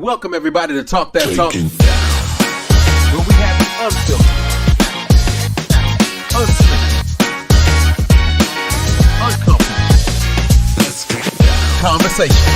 Welcome everybody to Talk That Talk, where we have the unfiltered, unscripted, uncomfortable conversation.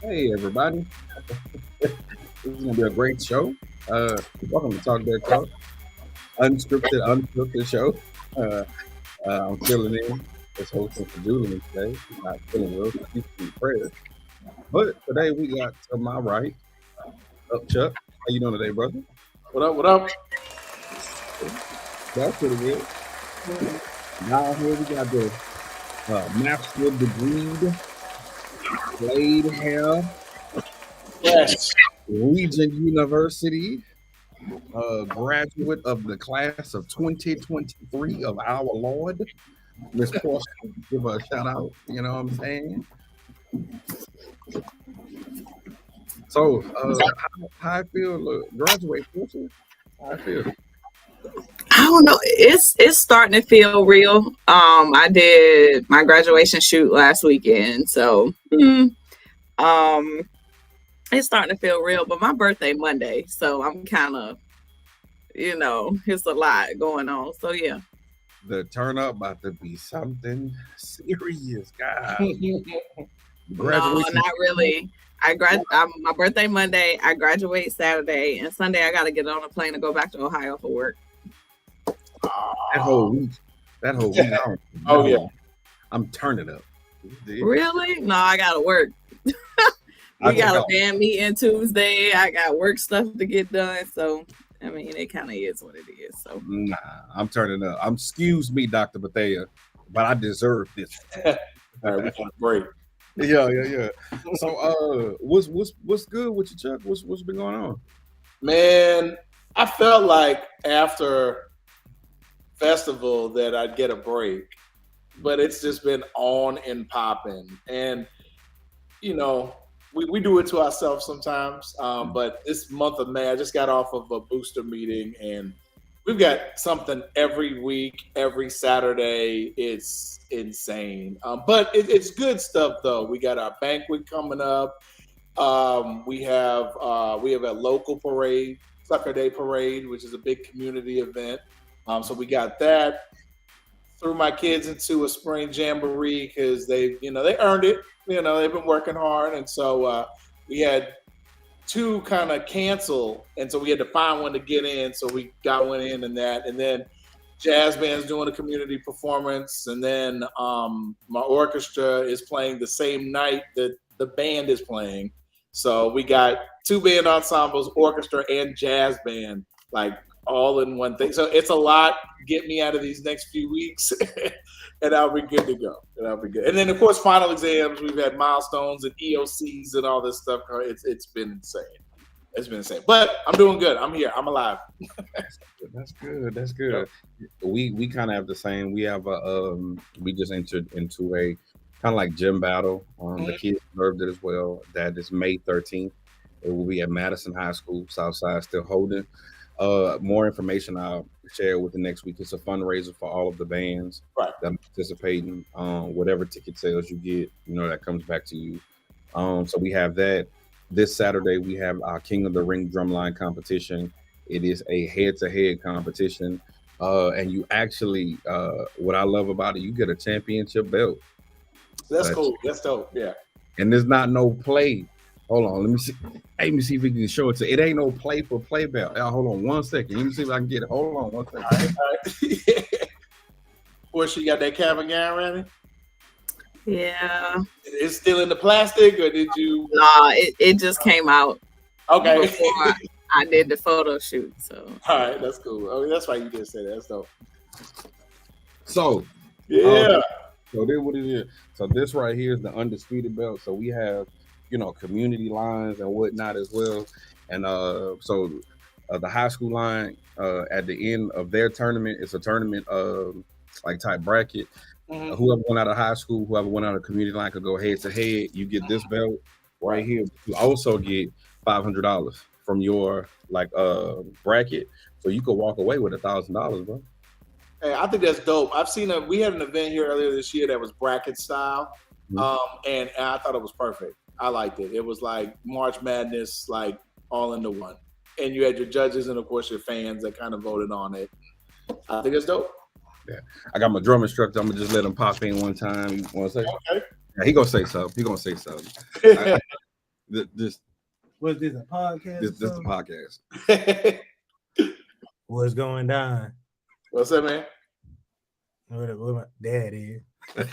Hey everybody, this is gonna be a great show. Welcome to Talk That Talk, unscripted, unfiltered show. I'm filling in as hosting for Julian today. She's not feeling well, so she's in prayer. But today we got to my right, up Chuck. How you doing today, brother? What up? What up? That's pretty good. Now here we got the master degree, blade hair. Yes. Regent University, graduate of the class of 2023 of our Lord, Miss Portia. Give her a shout out. You know what I'm saying? So, how I feel? Graduate, Portia. How I feel? I don't know. It's starting to feel real. I did my graduation shoot last weekend, so it's starting to feel real. But my birthday Monday, so I'm kind of, it's a lot going on. So yeah, The turn up about to be something serious, guys. Graduation. No, not really. My birthday Monday. I graduate Saturday, and Sunday I got to get on a plane to go back to Ohio for work. That whole week. Oh yeah. I'm turning up. Really? No, I got to work. We got a band meeting Tuesday. I got work stuff to get done. So, I mean, it kind of is what it is. So, nah, I'm turning up. Excuse me, Dr. Bethea, but I deserve this. All right, we got a break. Yeah. So, what's good with you, Chuck? What's been going on? Man, I felt like after festival that I'd get a break, but it's just been on and popping. And, we do it to ourselves sometimes. But this month of May, I just got off of a booster meeting, and we've got something every week, every Saturday. It's insane. But it's good stuff, though. We got our banquet coming up. We have a local parade, Sucker Day Parade, which is a big community event. So we got that. Threw my kids into a spring jamboree because they earned it. They've been working hard, and so we had two kind of cancel, and so we had to find one to get in. So we got one in, and then jazz band's doing a community performance, and then my orchestra is playing the same night that the band is playing. So we got two band ensembles, orchestra and jazz band, like all in one thing. So it's a lot. Get me out of these next few weeks and I'll be good to go. And then of course, final exams, we've had milestones and EOCs and all this stuff. It's been insane. It's been insane, but I'm doing good. I'm here. I'm alive. That's good. We kind of have the same. We have we just entered into a kind of like gym battle. The kids observed it as well. That is May 13th. It will be at Madison High School, Southside, still holding. More information I'll share with the next week. It's a fundraiser for all of the bands that are participating. Whatever ticket sales you get, that comes back to you. So we have that. This Saturday we have our King of the Ring drumline competition. It is a head-to-head competition, and you actually, what I love about it, you get a championship belt. That's cool. That's dope. Yeah. And there's not no play. Hold on, let me see. Hey, let me see if we can show it to. It ain't no play for play belt. Hold on 1 second. Let me see if I can get it. Hold on 1 second. All right. Portia, you got that Calvin gown ready? yeah. It's still in the plastic, or did you? Nah, it just came out. Okay. Before I did the photo shoot. So. All right, that's cool. Oh, that's why you did say that. That's dope. So, yeah. So this what it is. So this right here is the undisputed belt. So we have, community lines and whatnot as well. And the high school line at the end of their tournament, it's a tournament like type bracket. Whoever went out of high school, whoever went out of community line could go head to head. You get this belt right here. You also get $500 from your bracket, so you could walk away with $1,000, bro. Hey, I think that's dope. We had an event here earlier this year that was bracket style, and I thought it was perfect. I liked it. It was like March Madness, like all into one. And you had your judges and of course your fans that kind of voted on it. I think it's dope. Yeah, I got my drum instructor. I'm gonna just let him pop in one time. You want to say? Okay. Yeah, he gonna say something. This What's this, a podcast? This is a podcast. What's going down? What's up, man? What my dad is. But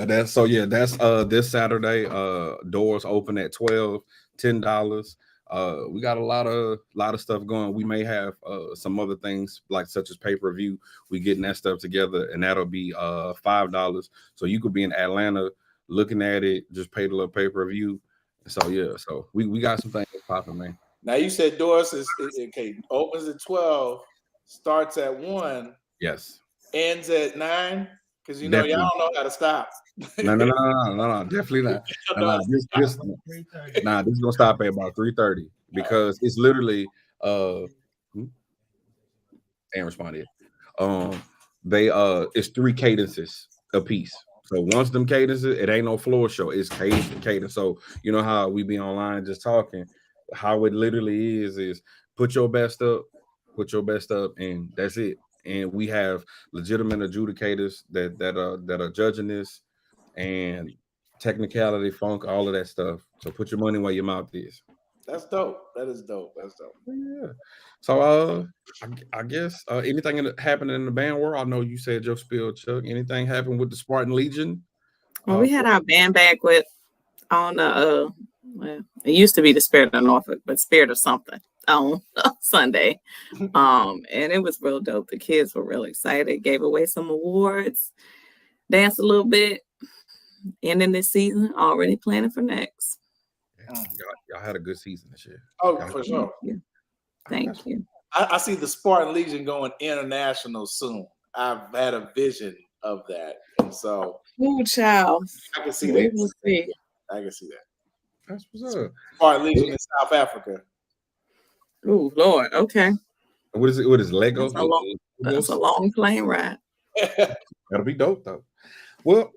that's this Saturday. Doors open at 12, $10. We got a lot of stuff going. We may have some other things such as pay-per-view. We getting that stuff together, and that'll be $5. So you could be in Atlanta looking at it, just pay the little pay-per-view. So we got some things popping, man. Now you said doors is okay. Opens at 12, starts at 1. Yes. Ends at 9. Because y'all don't know how to stop. No, definitely not. This is gonna stop at about 3:30 because it's literally and responded. It's 3 cadences a piece. So once them cadences, it ain't no floor show, it's cadence. So you know how we be online just talking, how it literally is put your best up, and that's it. And we have legitimate adjudicators that are judging this, and technicality, funk, all of that stuff. So put your money where your mouth is. That's dope. That is dope. That's dope. Yeah. So I guess anything happening in the band world? I know you said your spiel, Chuck. Anything happened with the Spartan Legion? Well, we had our band banquet on it used to be the Spirit of Norfolk, but Spirit of something on Sunday. And it was real dope. The kids were real excited, gave away some awards, danced a little bit, ending this season, already planning for next. Y'all had a good season this year. Oh, for sure. Thank you. I see the Spartan Legion going international soon. I've had a vision of that. And so child. I can see that. We'll see. I can see that. That's what's up. Spartan Legion in South Africa. Oh, Lord. Okay. What is it? What is Lego? That's a long plane ride. That'll be dope though. Well,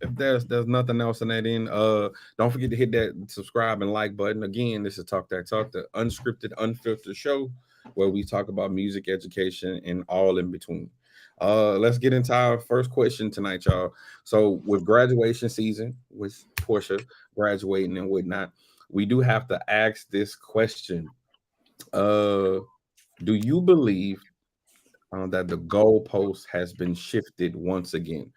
if there's nothing else in that end, don't forget to hit that subscribe and like button. Again, this is Talk That Talk, the unscripted, unfiltered show where we talk about music, education, and all in between. Let's get into our first question tonight, y'all. So with graduation season, with Portia graduating and whatnot, we do have to ask this question. Do you believe that the goalpost has been shifted once again?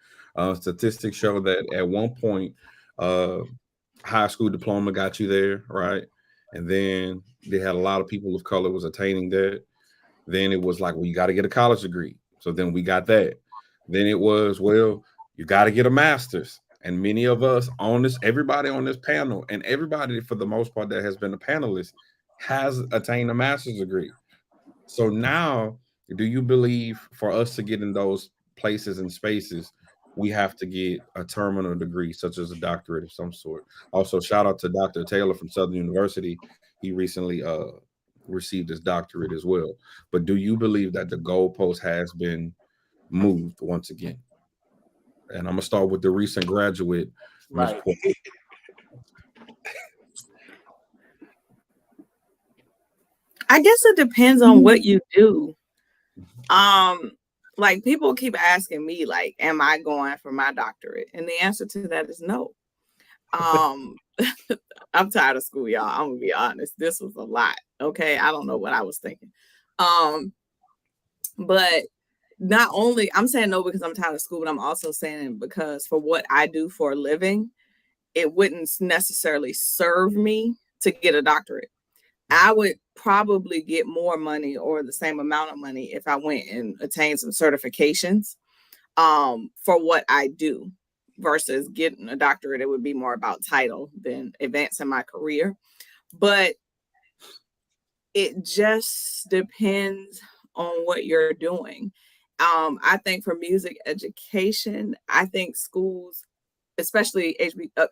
Statistics show that at one point, high school diploma got you there, right? And then they had a lot of people of color was attaining that. Then it was like, well, you got to get a college degree. So then we got that. Then it was, well, you got to get a master's. And many of us everybody on this panel, and everybody for the most part that has been a panelist, has attained a master's degree. So now, do you believe for us to get in those places and spaces, we have to get a terminal degree, such as a doctorate of some sort? Also, shout out to Dr. Taylor from Southern University. He recently received his doctorate as well. But do you believe that the goalpost has been moved once again? And I'm gonna start with the recent graduate, Right. I guess it depends on what you do. Like people keep asking me, like, am I going for my doctorate? And the answer to that is no. I'm tired of school, y'all. I'm gonna be honest. This was a lot. Okay. I don't know what I was thinking. But not only I'm saying no because I'm tired of school, but I'm also saying because for what I do for a living, it wouldn't necessarily serve me to get a doctorate. I would probably get more money or the same amount of money if I went and attained some certifications. for what I do versus getting a doctorate. It would be more about title than advancing my career. But it just depends on what you're doing. I think for music education, I think schools, especially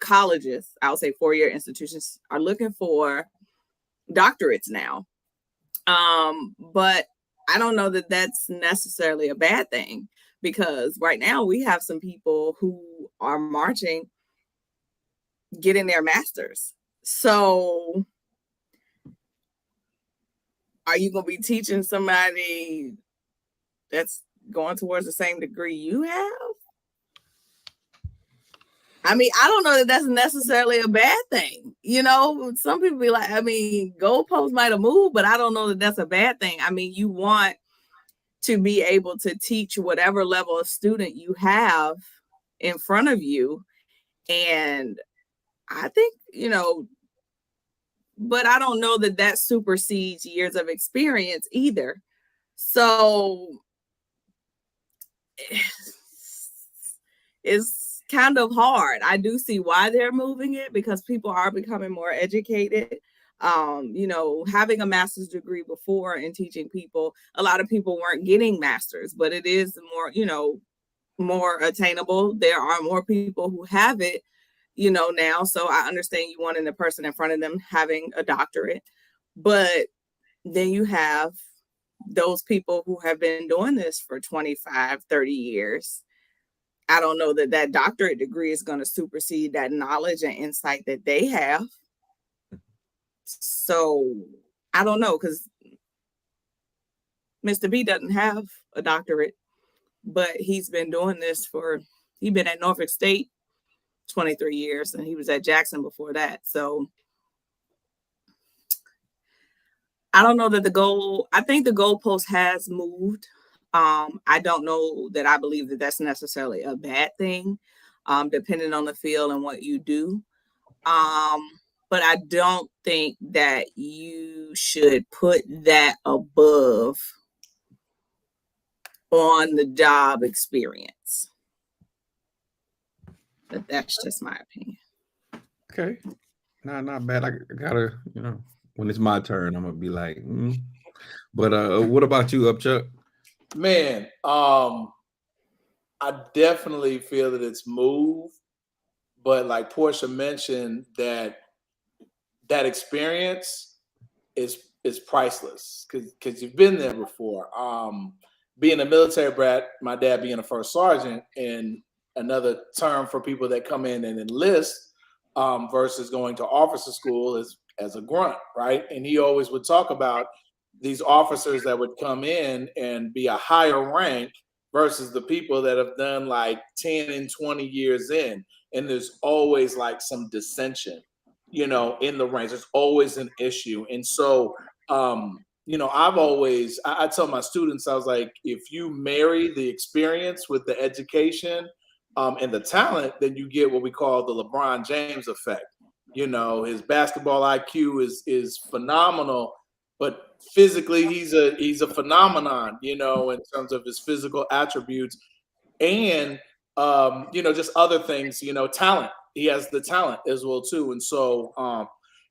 colleges, I would say 4-year institutions, are looking for doctorates now. But I don't know that that's necessarily a bad thing, because right now we have some people who are marching, getting their masters. So are you going to be teaching somebody that's going towards the same degree you have? I mean, I don't know that that's necessarily a bad thing. You know, some people be like, I mean, goalposts might have moved, but I don't know that that's a bad thing. I mean, you want to be able to teach whatever level of student you have in front of you. And I think, you know, but I don't know that that supersedes years of experience either. So it's kind of hard. I do see why they're moving it, because people are becoming more educated. You know, having a master's degree before and teaching people, a lot of people weren't getting masters, but it is more, you know, more attainable. There are more people who have it, you know, now. So I understand you wanting the person in front of them having a doctorate, but then you have those people who have been doing this for 25, 30 years. I don't know that that doctorate degree is going to supersede that knowledge and insight that they have. So I don't know, because Mr. B doesn't have a doctorate, but he's been doing this he's been at Norfolk State 23 years, and he was at Jackson before that. So I don't know that I think the goalpost has moved. I don't know that I believe that that's necessarily a bad thing, depending on the field and what you do. But I don't think that you should put that above on the job experience. But that's just my opinion. Okay. Not bad. I gotta, you know, when it's my turn, I'm gonna be like, But what about you, Upchuck? Man, I definitely feel that it's moved, but like Portia mentioned, that experience is priceless, because you've been there before. Being a military brat, my dad being a first sergeant, and another term for people that come in and enlist versus going to officer school is as a grunt, right? And he always would talk about these officers that would come in and be a higher rank versus the people that have done like 10 and 20 years in. And there's always like some dissension, you know, in the ranks. There's always an issue. And so, you know, I tell my students, I was like, if you marry the experience with the education and the talent, then you get what we call the LeBron James effect. You know, his basketball IQ is phenomenal, but physically he's a phenomenon, you know, in terms of his physical attributes and you know, just other things, you know, talent. He has the talent as well too. And so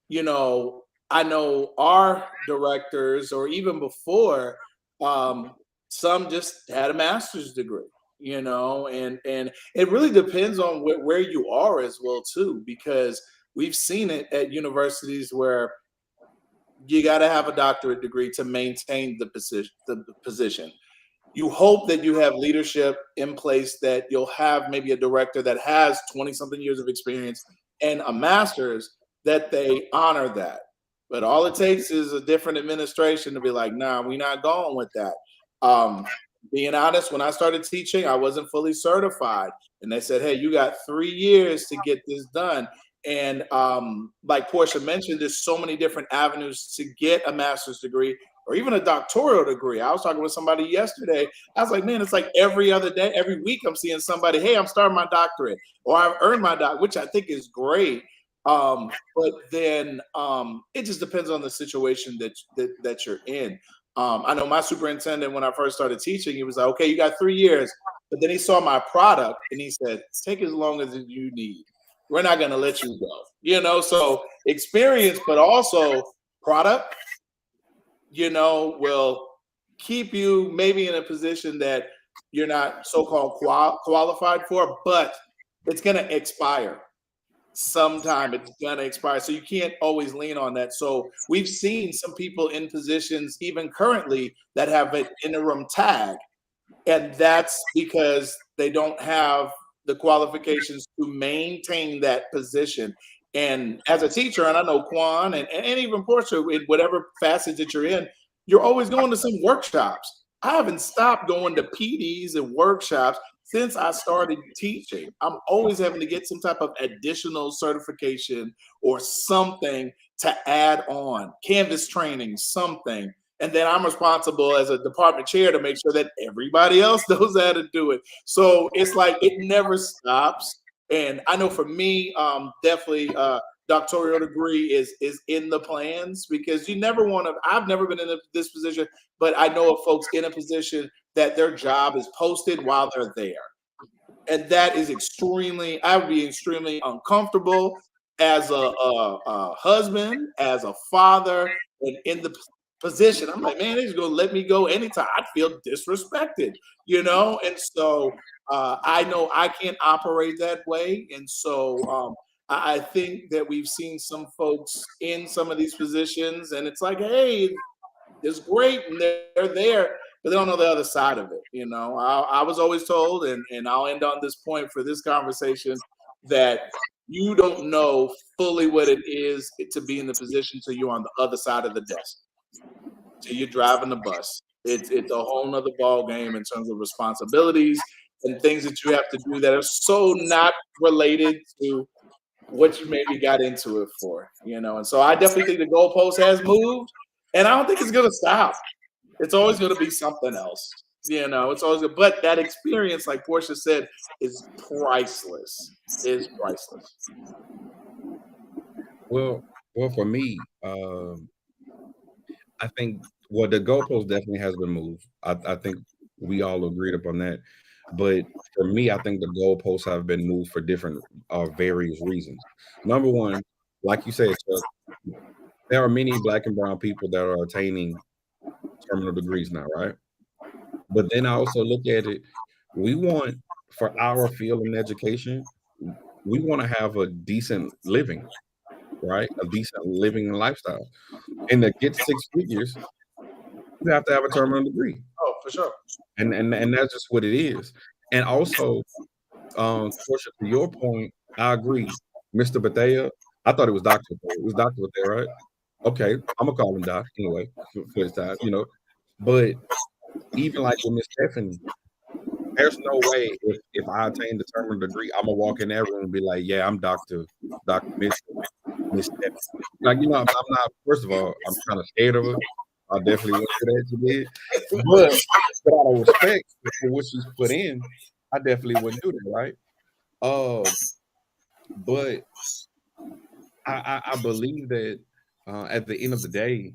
you know, I know our directors, or even before, some just had a master's degree, you know, and it really depends on where you are as well too, because we've seen it at universities where you got to have a doctorate degree to maintain the position. You hope that you have leadership in place, that you'll have maybe a director that has 20 something years of experience and a master's, that they honor that. But all it takes is a different administration to be like, nah, we're not going with that. Being honest, when I started teaching, I wasn't fully certified. And they said, hey, you got 3 years to get this done. And like Portia mentioned, there's so many different avenues to get a master's degree or even a doctoral degree. I was talking with somebody yesterday. I was like, man, it's like every other day, every week I'm seeing somebody, hey, I'm starting my doctorate, or I've earned my doctorate, which I think is great. But then it just depends on the situation that you're in. I know my superintendent, when I first started teaching, he was like, okay, you got 3 years. But then he saw my product and he said, take as long as you need. We're not going to let you go. You know, so experience, but also product, you know, will keep you maybe in a position that you're not so-called qualified for, but it's going to expire. Sometime it's going to expire. So you can't always lean on that. So we've seen some people in positions, even currently, that have an interim tag. And that's because they don't have the qualifications to maintain that position. And as a teacher, and I know Quan and even Portia, in whatever facet that you're in, you're always going to some workshops. I haven't stopped going to PDs and workshops since I started teaching. I'm always having to get some type of additional certification or something to add on, Canvas training, something. And then I'm responsible as a department chair to make sure that everybody else knows how to do it. So it's like it never stops. And I know for me, definitely doctoral degree is in the plans, because you never want to. I've never been in this position, but I know of folks in a position that their job is posted while they're there. And that is I would be extremely uncomfortable as a husband, as a father, and in the position. I'm like, man, they're just gonna let me go anytime. I'd feel disrespected, you know? And so I know I can't operate that way. And so I think that we've seen some folks in some of these positions, and it's like, hey, it's great, and they're there, but they don't know the other side of it. You know, I was always told, and I'll end on this point for this conversation, that you don't know fully what it is to be in the position till you're on the other side of the desk, till you're driving the bus. It's a whole nother ball game in terms of responsibilities and things that you have to do that are so not related to what you maybe got into it for, you know. And so I definitely think the goalpost has moved, and I don't think it's going to stop. It's always going to be something else, you know. It's always, but that experience, like Portia said, is priceless. Is priceless. Well, for me, I think the goalpost definitely has been moved. I think we all agreed upon that. But for me, I think the goalposts have been moved for different various reasons. Number one, like you said, Chuck, there are many Black and brown people that are attaining terminal degrees now, right? But then I also look at it, we want, for our field in education, we want to have a decent living, right? A decent living lifestyle. And to get 6 figures, you have to have a terminal degree. Oh, for sure. And that's just what it is. And also, Portia, to your point, I agree. Mr. Bethea, I thought it was Dr. Bethea. It was Dr. Bethea, right? Okay, I'm gonna call him Doc anyway for this time, you know. But even like with Miss Stephanie, there's no way if I attain the terminal degree, I'm gonna walk in that room and be like, yeah, I'm Dr. Miss Stephanie. Like, you know, I'm not, first of all, I'm kind of scared of her. I definitely went through that, you did. But out of respect for what she's put in, I definitely wouldn't do that, right? But I believe that at the end of the day,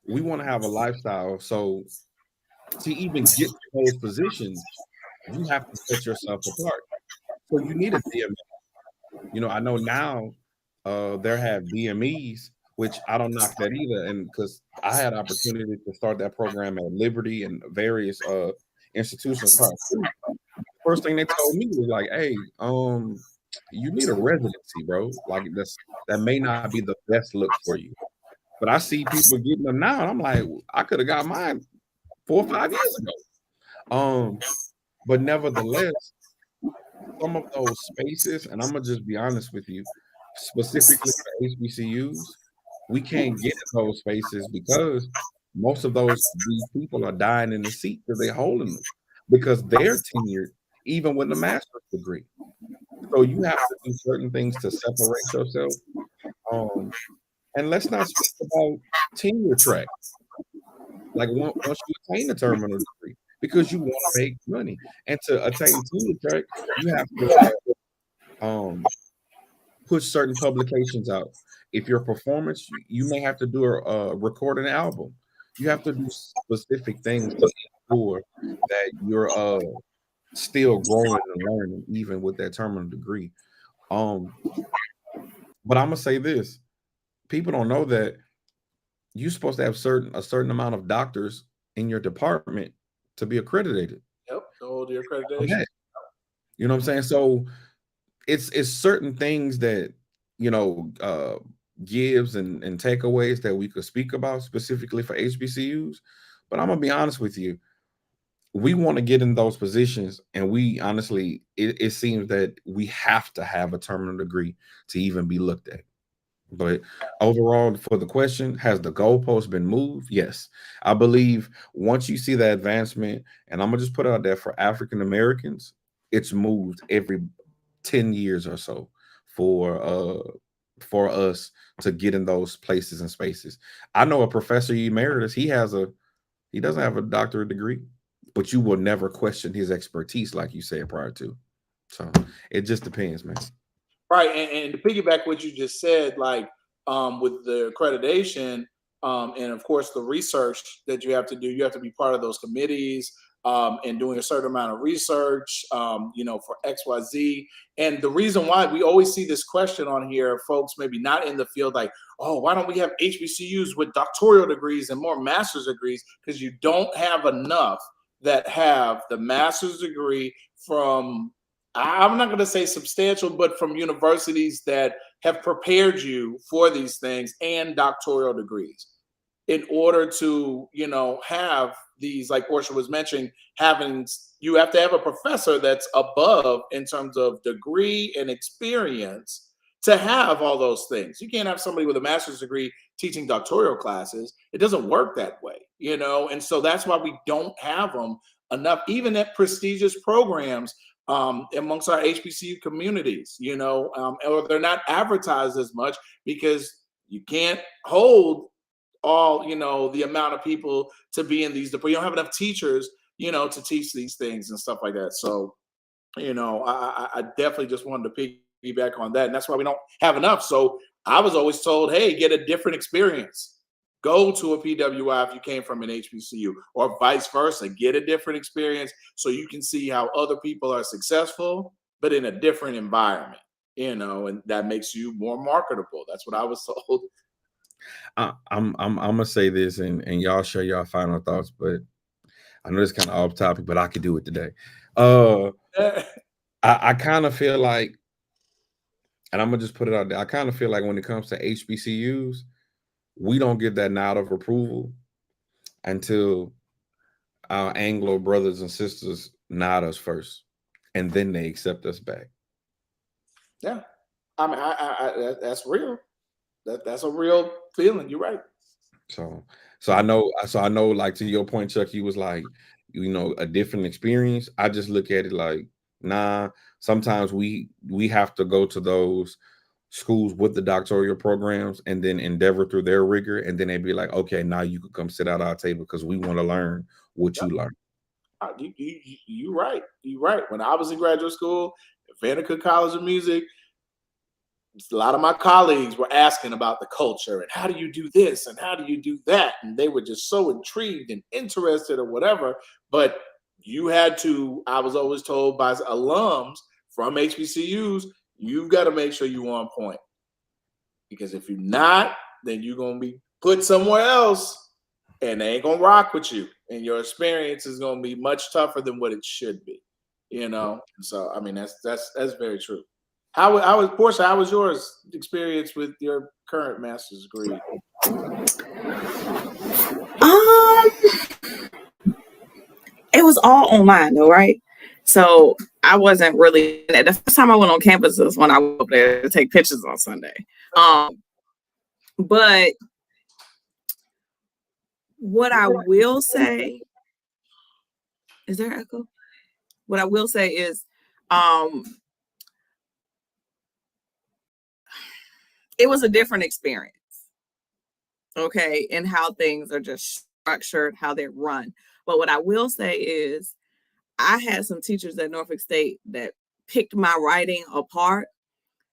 we want to have a lifestyle. So to even get to those positions, you have to set yourself apart. So you need a DME. You know, I know now there have DMEs, which I don't knock that either. And because I had opportunity to start that program at Liberty and various institutions. First thing they told me was like, hey, you need a residency, bro. Like that may not be the best look for you. But I see people getting them now, and I'm like, I could have got mine 4 or 5 years ago. But nevertheless, some of those spaces, and I'm gonna just be honest with you, specifically for HBCUs, we can't get in those spaces because most of these people are dying in the seat that they're holding them because they're tenured even with a master's degree. So you have to do certain things to separate yourself. And let's not speak about tenure track. Like once you attain a terminal degree, because you want to make money, and to attain tenure track, you have to push certain publications out. If your performance, you may have to do record an album. You have to do specific things to ensure that still growing and learning, even with that terminal degree. Um, but I'm gonna say this: people don't know that you're supposed to have a certain amount of doctors in your department to be accredited. Yep, the whole year accreditation. Okay. You know what I'm saying? So it's certain things that gives and takeaways that we could speak about specifically for HBCUs. But I'm gonna be honest with you, we want to get in those positions, and we honestly, it seems that we have to have a terminal degree to even be looked at. But overall, for the question, has the goalpost been moved? Yes. I believe once you see the advancement, and I'm gonna just put it out there for African Americans, it's moved every 10 years or so for us to get in those places and spaces. I know a professor emeritus, he doesn't have a doctorate degree, but you will never question his expertise like you said prior to. So it just depends, man. Right, and to piggyback what you just said, like with the accreditation, and of course the research that you have to do, you have to be part of those committees and doing a certain amount of research, for XYZ. And the reason why we always see this question on here, folks maybe not in the field, like, oh, why don't we have HBCUs with doctoral degrees and more master's degrees? Because you don't have enough that have the master's degree from, I'm not going to say substantial, but from universities that have prepared you for these things and doctoral degrees in order to, have these, like Portia was mentioning, you have to have a professor that's above in terms of degree and experience to have all those things. You can't have somebody with a master's degree teaching doctoral classes. It doesn't work that way, and so that's why we don't have them enough, even at prestigious programs. Amongst our HBCU communities, or they're not advertised as much because you can't hold all, the amount of people to be in these. You don't have enough teachers, to teach these things and stuff like that. So, I definitely just wanted to piggyback on that, and that's why we don't have enough. So I was always told, hey, get a different experience. Go to a PWI if you came from an HBCU, or vice versa. Get a different experience so you can see how other people are successful, but in a different environment, and that makes you more marketable. That's what I was told. I'm gonna say this, and y'all share your final thoughts, but I know it's kind of off topic, but I could do it today. I kind of feel like, and I'm gonna just put it out there, I kind of feel like when it comes to HBCUs, we don't get that nod of approval until our Anglo brothers and sisters nod us first, and then they accept us back. Yeah, I mean, that's real. That's a real feeling. You're right. So I know. Like, to your point, Chuck, you was like, a different experience. I just look at it like, nah. Sometimes we have to go to those schools with the doctoral programs and then endeavor through their rigor, and then they'd be like, okay, now you can come sit at our table because we want to learn what you learned. You're right. You're right. When I was in graduate school at Vandercook College of Music, a lot of my colleagues were asking about the culture and how do you do this and how do you do that, and they were just so intrigued and interested or whatever. But I was always told by alums from HBCUs, you've got to make sure you're on point, because if you're not, then you're going to be put somewhere else and they ain't going to rock with you, and your experience is going to be much tougher than what it should be, So I mean, that's very true. How was Portia? How was yours experience with your current master's degree? It was all online though, right? So I wasn't really. The first time I went on campus was when I went up there to take pictures on Sunday. But what I will say, is there echo? What I will say is, it was a different experience, okay, and how things are just structured, how they're run. But what I will say is, I had some teachers at Norfolk State that picked my writing apart.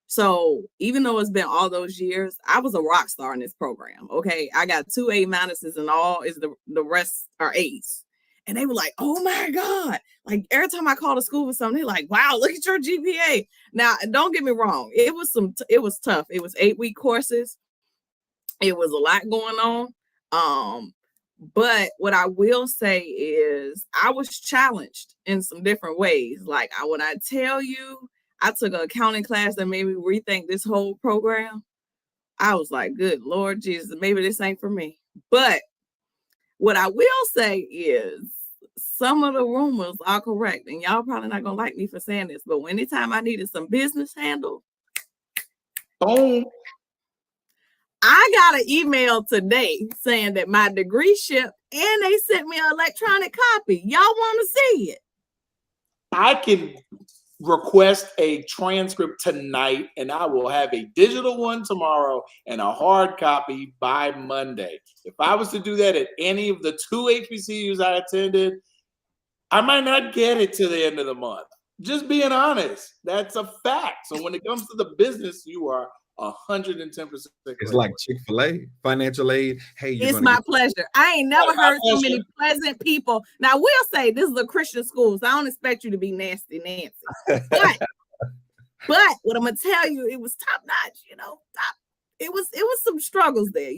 So even though it's been all those years, I was a rock star in this program. Okay, I got 2 A minuses and all is the rest are A's. And they were like, oh my God. Like every time I called a school for something, they're like, wow, look at your GPA. Now, don't get me wrong. It was tough. It was 8-week courses. It was a lot going on. But what I will say is I was challenged in some different ways. Like when I tell you, I took an accounting class that made me rethink this whole program. I was like, good Lord Jesus, maybe this ain't for me. But what I will say is some of the rumors are correct. And y'all probably not going to like me for saying this, but anytime I needed some business handled, boom, I got an email today saying that my degree shipped and they sent me an electronic copy. Y'all want to see it? I can request a transcript tonight, and I will have a digital one tomorrow and a hard copy by Monday. If I was to do that at any of the 2 HBCUs I attended, I might not get it to the end of the month. Just being honest, that's a fact. So when it comes to the business, you are 110%. It's like Chick-fil-A, financial aid. Hey, it's my pleasure. I ain't never heard so many pleasant people. Now, we'll say this is a Christian school, so I don't expect you to be nasty Nancy. But what I'm gonna tell you, it was top notch. It was some struggles there.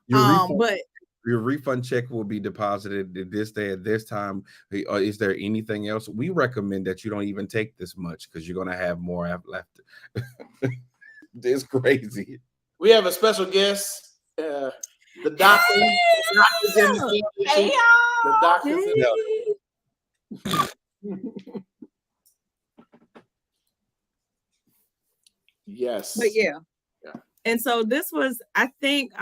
But your refund check will be deposited this day at this time. Is there anything else? We recommend that you don't even take this much because you're gonna have more left. It's crazy. We have a special guest, the doctor. Hey, the doctor's in the hey, the doctor's in Yes. But yeah. And so this was, I think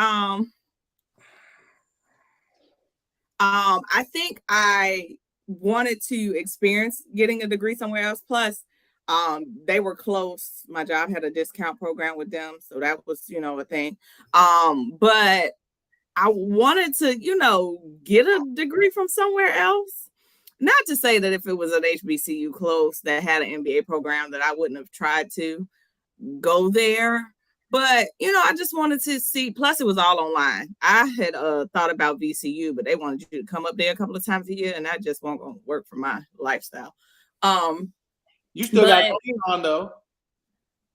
I wanted to experience getting a degree somewhere else. Plus, they were close. My job had a discount program with them, so that was, a thing. But I wanted to, get a degree from somewhere else. Not to say that if it was an HBCU close that had an MBA program that I wouldn't have tried to go there. But, I just wanted to see, plus it was all online. I had thought about VCU, but they wanted you to come up there a couple of times a year, and that just won't gonna work for my lifestyle. You still got green on, though.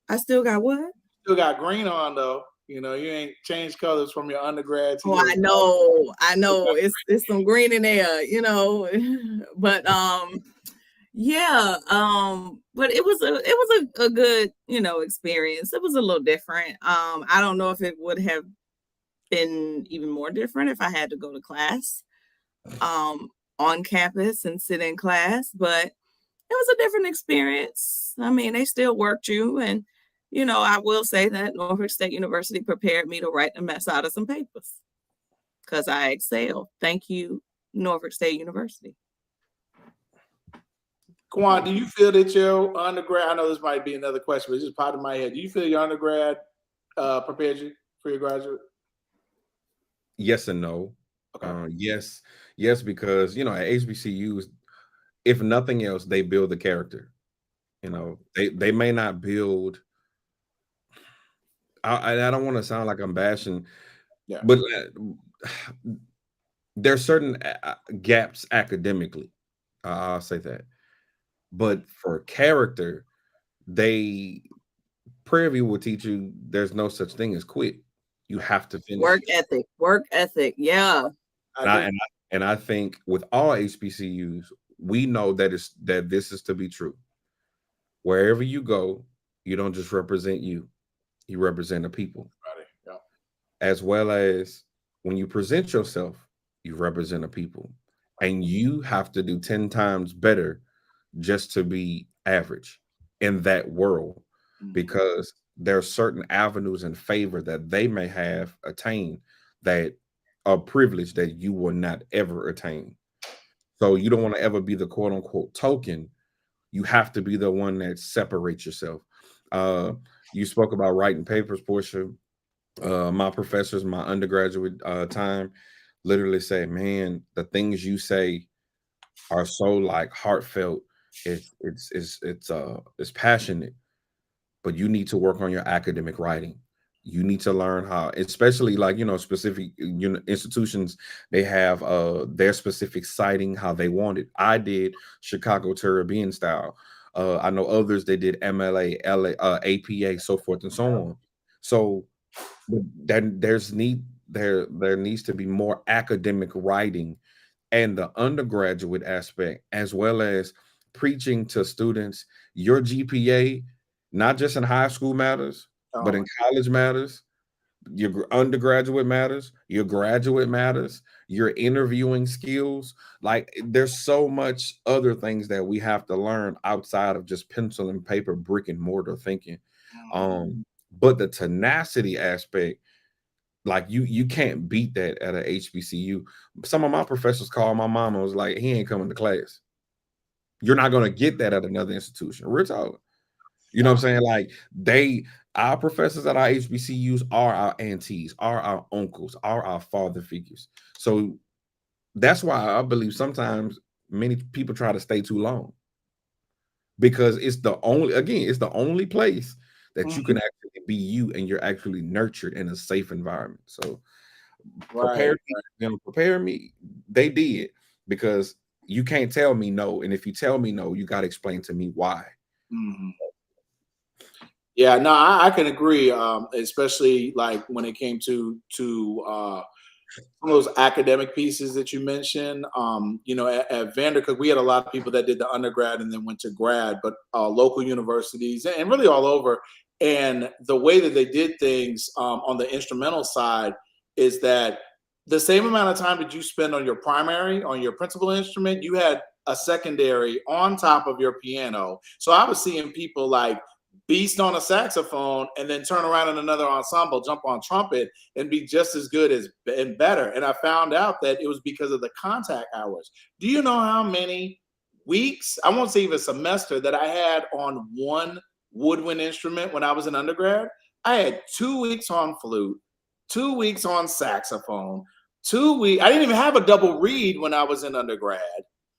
I still got what? Still got green on, though. You ain't changed colors from your undergrad to I know. It's some green in there, But yeah, but it was a good, experience. It was a little different. I don't know if it would have been even more different if I had to go to class on campus and sit in class, but it was a different experience. I mean, they still worked you, and I will say that Norfolk State University prepared me to write a mess out of some papers because I excel. Thank you, Norfolk State University. Quan, do you feel that your undergrad, I know this might be another question, but it just popped in my head. Do you feel your undergrad prepared you for your graduate? Yes and no. Okay. Yes, because, at HBCUs, if nothing else, they build the character. They may not build. I don't want to sound like I'm bashing, but there's certain gaps academically. I'll say that. But for character, Prairie View will teach you there's no such thing as quit. You have to finish. Work ethic. Yeah. And I think with all HBCUs, we know that this is to be true. Wherever you go, you don't just represent you represent the people. Right. Yeah. As well as when you present yourself, you represent the people. And you have to do 10 times better just to be average in that world, because there are certain avenues in favor that they may have attained that are privilege that you will not ever attain. So you don't want to ever be the quote unquote token. You have to be the one that separates yourself. You spoke about writing papers, Portia. My professors, my undergraduate time, literally say, man, the things you say are so like heartfelt. It's passionate, but you need to work on your academic writing. You need to learn how, especially like, specific institutions, they have their specific citing, how they want it. I did Chicago Caribbean style. I know others, they did MLA, LA, APA, so forth and so on. So then there needs to be more academic writing and the undergraduate aspect, as well as preaching to students. Your GPA, not just in high school matters, but in college matters. Your undergraduate matters, your graduate matters, your interviewing skills. Like, there's so much other things that we have to learn outside of just pencil and paper, brick and mortar thinking. But the tenacity aspect, like, you can't beat that at a HBCU. Some of my professors called my mom and was like, he ain't coming to class. You're not going to get that at another institution. We're talking. You know what I'm saying? Like, our professors at our HBCUs are our aunties, are our uncles, are our father figures. So that's why I believe sometimes many people try to stay too long, because it's the only place that you can actually be you, and you're actually nurtured in a safe environment. So prepare me. They did, because you can't tell me no. And if you tell me no, you got to explain to me why. Yeah, no, I can agree. Especially like when it came to some of those academic pieces that you mentioned. At Vandercook, we had a lot of people that did the undergrad and then went to grad, but local universities and really all over. And the way that they did things on the instrumental side is that the same amount of time that you spend on your primary, on your principal instrument, you had a secondary on top of your piano. So I was seeing people like beast on a saxophone and then turn around in another ensemble, jump on trumpet, and be just as good as and better. And I found out that it was because of the contact hours. Do you know how many weeks, I won't say even semester, that I had on one woodwind instrument when I was in undergrad? I had 2 weeks on flute, 2 weeks on saxophone, 2 weeks. I didn't even have a double reed when I was in undergrad.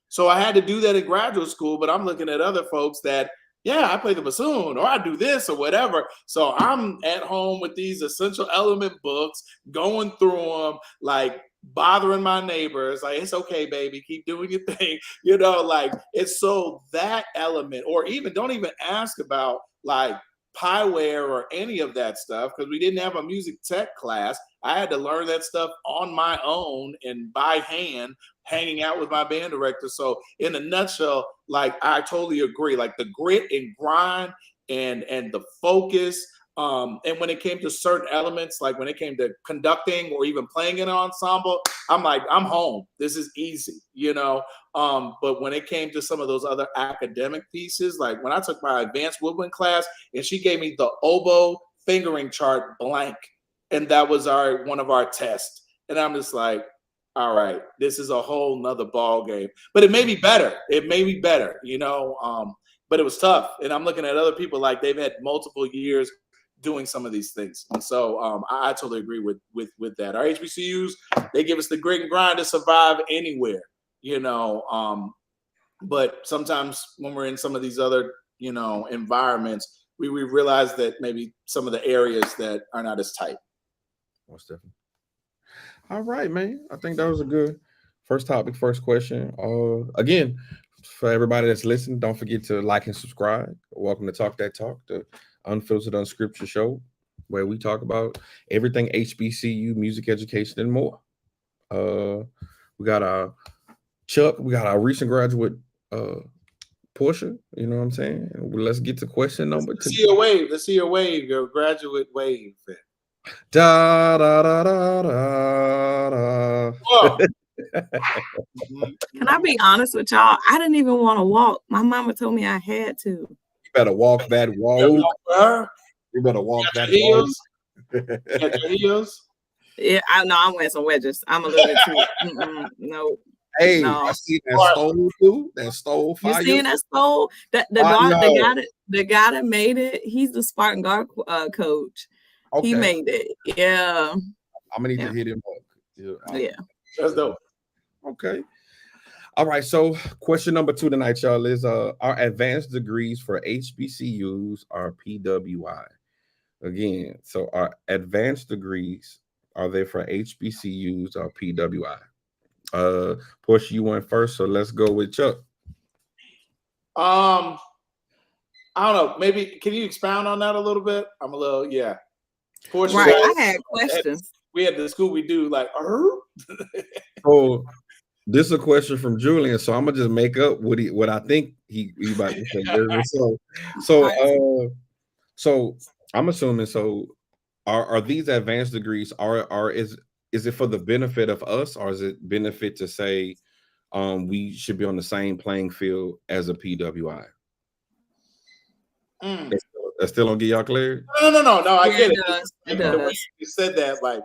So I had to do that in graduate school, but I'm looking at other folks that, yeah, I play the bassoon or I do this or whatever. So I'm at home with these essential element books, going through them, like bothering my neighbors. Like, it's okay, baby, keep doing your thing. Like, it's so that element, or even don't even ask about like Pieware or any of that stuff, because we didn't have a music tech class. I had to learn that stuff on my own and by hand, hanging out with my band director. So in a nutshell, like, I totally agree. Like, the grit and grind and the focus. And when it came to certain elements, like when it came to conducting or even playing in an ensemble, I'm like, I'm home. This is easy, But when it came to some of those other academic pieces, like when I took my advanced woodwind class and she gave me the oboe fingering chart blank, and that was one of our tests. And I'm just like, all right, this is a whole nother ball game. But it may be better. But it was tough. And I'm looking at other people like they've had multiple years doing some of these things. And so I totally agree with that. Our HBCUs, they give us the grit and grind to survive anywhere, but sometimes when we're in some of these other, environments, we realize that maybe some of the areas that are not as tight. Most definitely. All right, man. I think that was a good first topic, first question. Again, for everybody that's listening, don't forget to like and subscribe. Welcome to Talk That Talk, the unfiltered, unscriptured show where we talk about everything HBCU, music education, and more. We got our Chuck, we got our recent graduate Portia. You know what I'm saying? Let's get to question number 2. Let's see your wave, your graduate wave. Da da da da da da. Can I be honest with y'all? I didn't even want to walk. My mama told me I had to. You better walk that walk. You better walk that heels. Got your heels? Yeah, I'm wearing some wedges. I'm a little bit too. No. Hey, no. I see that stole too. That stole fire. You seeing that stole? The guy that made it. He's the Spartan Guard coach. Okay. He made it. Yeah. I'm gonna need to hit him up. Yeah. That's dope. Okay. All right. So question number 2 tonight, y'all, is our advanced degrees for HBCUs are PWI. again. So our advanced degrees, are they for HBCUs or PWI? Portia, you went first, so let's go with Chuck. I don't know. Maybe can you expound on that a little bit? I'm a little Portia, Right. I had questions. We had the school we do like. So this is a question from Julian. So I'm gonna just make up what I think he about to say. So I'm assuming are these advanced degrees is it for the benefit of us, or is it benefit to say we should be on the same playing field as a PWI? That still don't get y'all clear? No. I get it. It does. The way you said that, like,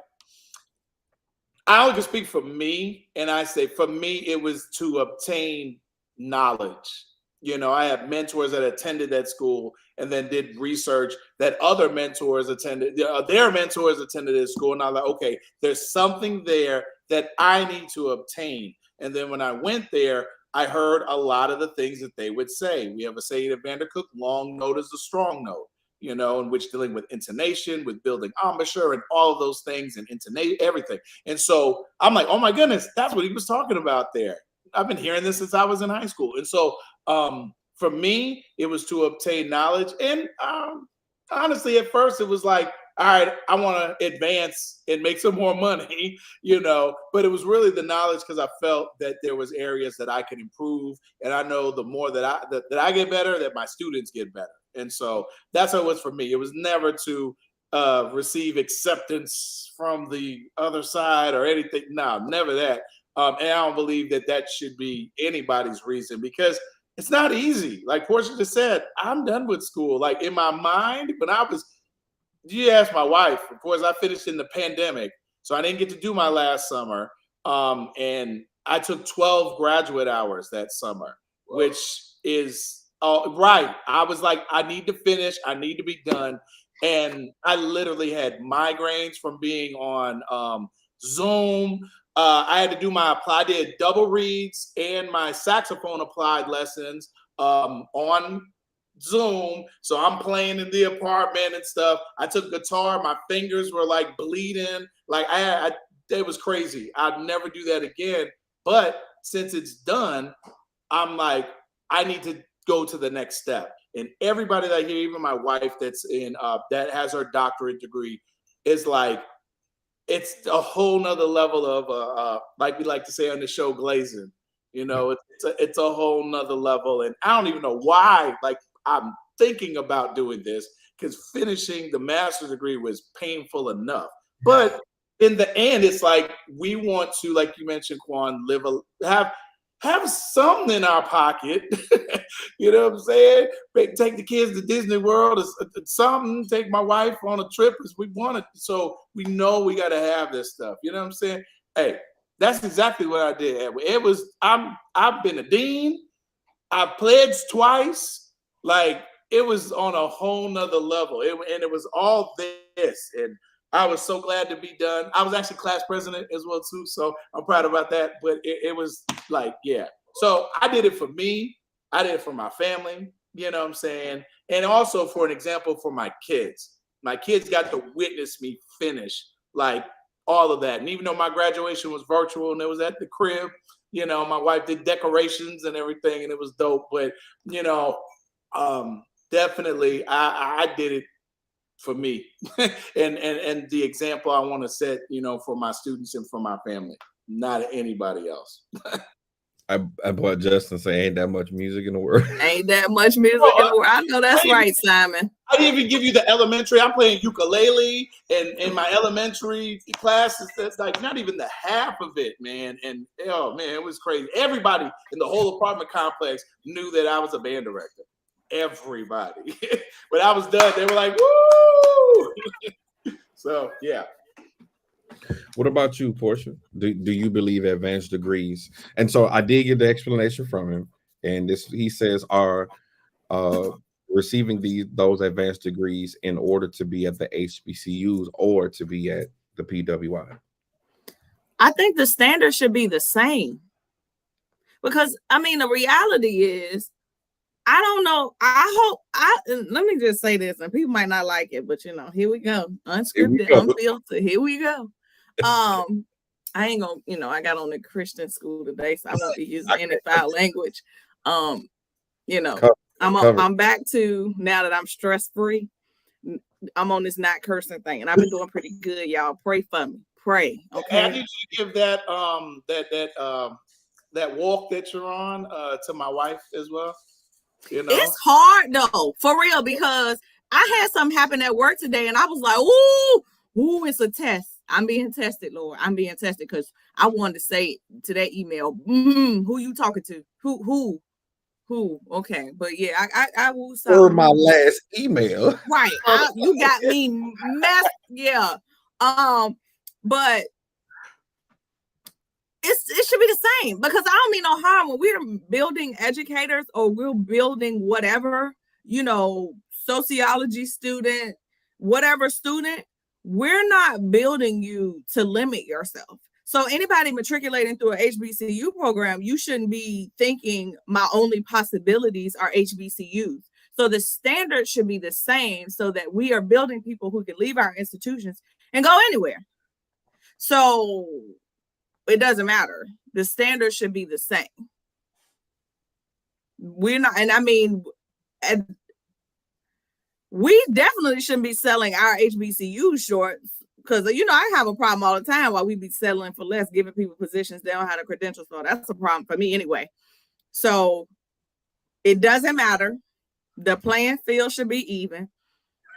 I only can speak for me, and I say for me, it was to obtain knowledge. I had mentors that attended that school and then did research that other mentors attended. Their mentors attended this school, and I'm like, okay, there's something there that I need to obtain. And then when I went there, I heard a lot of the things that they would say. We have a saying at Vandercook, long note is a strong note, in which dealing with intonation, with building embouchure and all of those things and intonation, everything. And so I'm like, oh my goodness, that's what he was talking about there. I've been hearing this since I was in high school. And so for me, it was to obtain knowledge. And honestly, at first it was like, all right, I want to advance and make some more money, but it was really the knowledge, because I felt that there was areas that I could improve. And I know the more that I get better, that my students get better. And so that's how it was for me. It was never to receive acceptance from the other side or anything. No, never that. And I don't believe that should be anybody's reason, because it's not easy. Like Portia just said, I'm done with school. Like in my mind, you ask my wife, of course, I finished in the pandemic, so I didn't get to do my last summer. And I took 12 graduate hours that summer, which is right. I was like, I need to finish. I need to be done. And I literally had migraines from being on Zoom. I had to do I did double reads and my saxophone applied lessons on Zoom. So I'm playing in the apartment and stuff. I took guitar. My fingers were like bleeding. Like it was crazy. I'd never do that again. But since it's done, I'm like, I need to go to the next step. And everybody that I hear, even my wife that's in that has her doctorate degree, is like, it's a whole nother level of like we like to say on the show, glazing. It's a whole nother level. And I don't even know why. Like, I'm thinking about doing this, because finishing the master's degree was painful enough. But in the end, it's like we want to, like you mentioned, Quan, have something in our pocket. You know what I'm saying? Take the kids to Disney World or something. Take my wife on a trip as we want it. So we know we got to have this stuff. You know what I'm saying? Hey, that's exactly what I did, Edwin. It was, I've been a dean. I pledged twice. Like, it was on a whole nother level. And it was all this. And I was so glad to be done. I was actually class president as well, too. So I'm proud about that. But it was like, yeah. So I did it for me. I did it for my family. You know what I'm saying? And also for an example for my kids. My kids got to witness me finish like all of that. And even though my graduation was virtual and it was at the crib, my wife did decorations and everything, and it was dope. But, definitely I did it for me and the example I want to set, for my students and for my family, not anybody else. I bought Justin say, ain't that much music in the world. Ain't that much music in the world. I know that's right, Simon. I didn't even give you the elementary. I'm playing ukulele and in my elementary classes. That's like not even the half of it, man. And oh man, it was crazy. Everybody in the whole apartment complex knew that I was a band director. Everybody. When I was done, they were like, woo! So yeah. What about you, Portia? Do you believe advanced degrees? And so I did get the explanation from him, and he says are receiving those advanced degrees in order to be at the HBCUs or to be at the PWI. I think the standard should be the same, because the reality is, I don't know. Let me just say this, and people might not like it, but here we go. Unscripted, unfiltered. Here we go. I ain't gonna, I got on the Christian school today, so I won't be using any foul language. I'm back to, now that I'm stress free, I'm on this not cursing thing, and I've been doing pretty good. Y'all pray for me. Pray, okay? I need you to give that that walk that you're on to my wife as well. It's hard though, for real, because I had something happen at work today, and I was like, ooh, it's a test. I'm being tested, Lord. I'm being tested, because I wanted to say to that email, who you talking to? Who? Okay, but yeah, I will. For my last email, right? You got me messed. Yeah, but it should be the same, because I don't mean no harm when we're building educators or we're building whatever, sociology student, whatever student. We're not building you to limit yourself. So anybody matriculating through an HBCU program, you shouldn't be thinking my only possibilities are HBCUs. So the standard should be the same, so that we are building people who can leave our institutions and go anywhere. So it doesn't matter. The standard should be the same. We're not, and I mean, we definitely shouldn't be selling our HBCU shorts, because I have a problem all the time while we be settling for less, giving people positions they don't have the credentials for. That's a problem for me anyway. So it doesn't matter. The playing field should be even.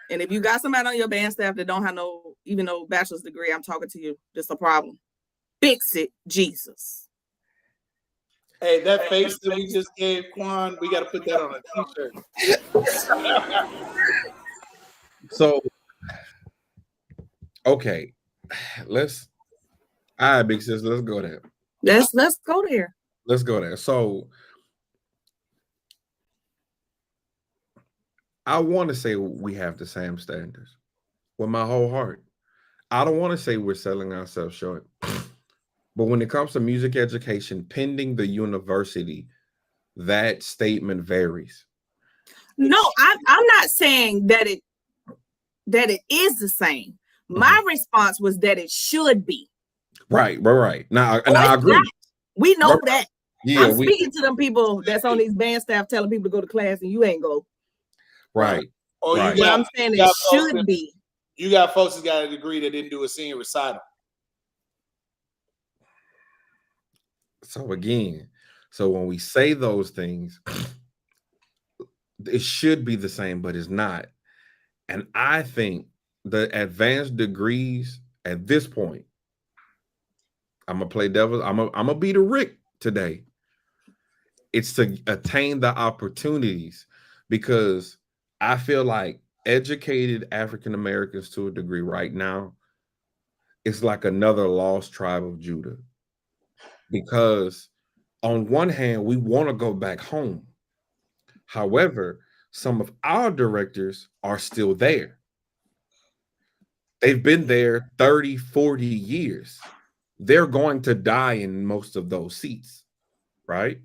And if you got somebody on your band staff that don't have even no bachelor's degree, I'm talking to you. That's a problem. Fix it, Jesus. Hey, that face that we just gave Quan, we got to put that on a t-shirt. So, okay, all right, big sis, let's go there. Let's go there. Let's go there. So, I want to say we have the same standards with my whole heart. I don't want to say we're selling ourselves short. But when it comes to music education, pending the university, that statement varies. No, I'm not saying that it is the same. My response was that it should be. Right. Now, and I agree. Not. We know that. Yeah, I'm speaking to them people that's on these band staff telling people to go to class and you ain't go. Right. Or right. you got, I'm saying it should be. You got folks that got a degree that didn't do a senior recital. So again, when we say those things, it should be the same, but it's not. And I think the advanced degrees at this point, I'm gonna play devil's. I'm gonna be the Rick today. It's to attain the opportunities, because I feel like educated African Americans to a degree right now, it's like another lost tribe of Judah. Because on one hand, we want to go back home. However, some of our directors are still there. They've been there 30, 40 years. They're going to die in most of those seats, right?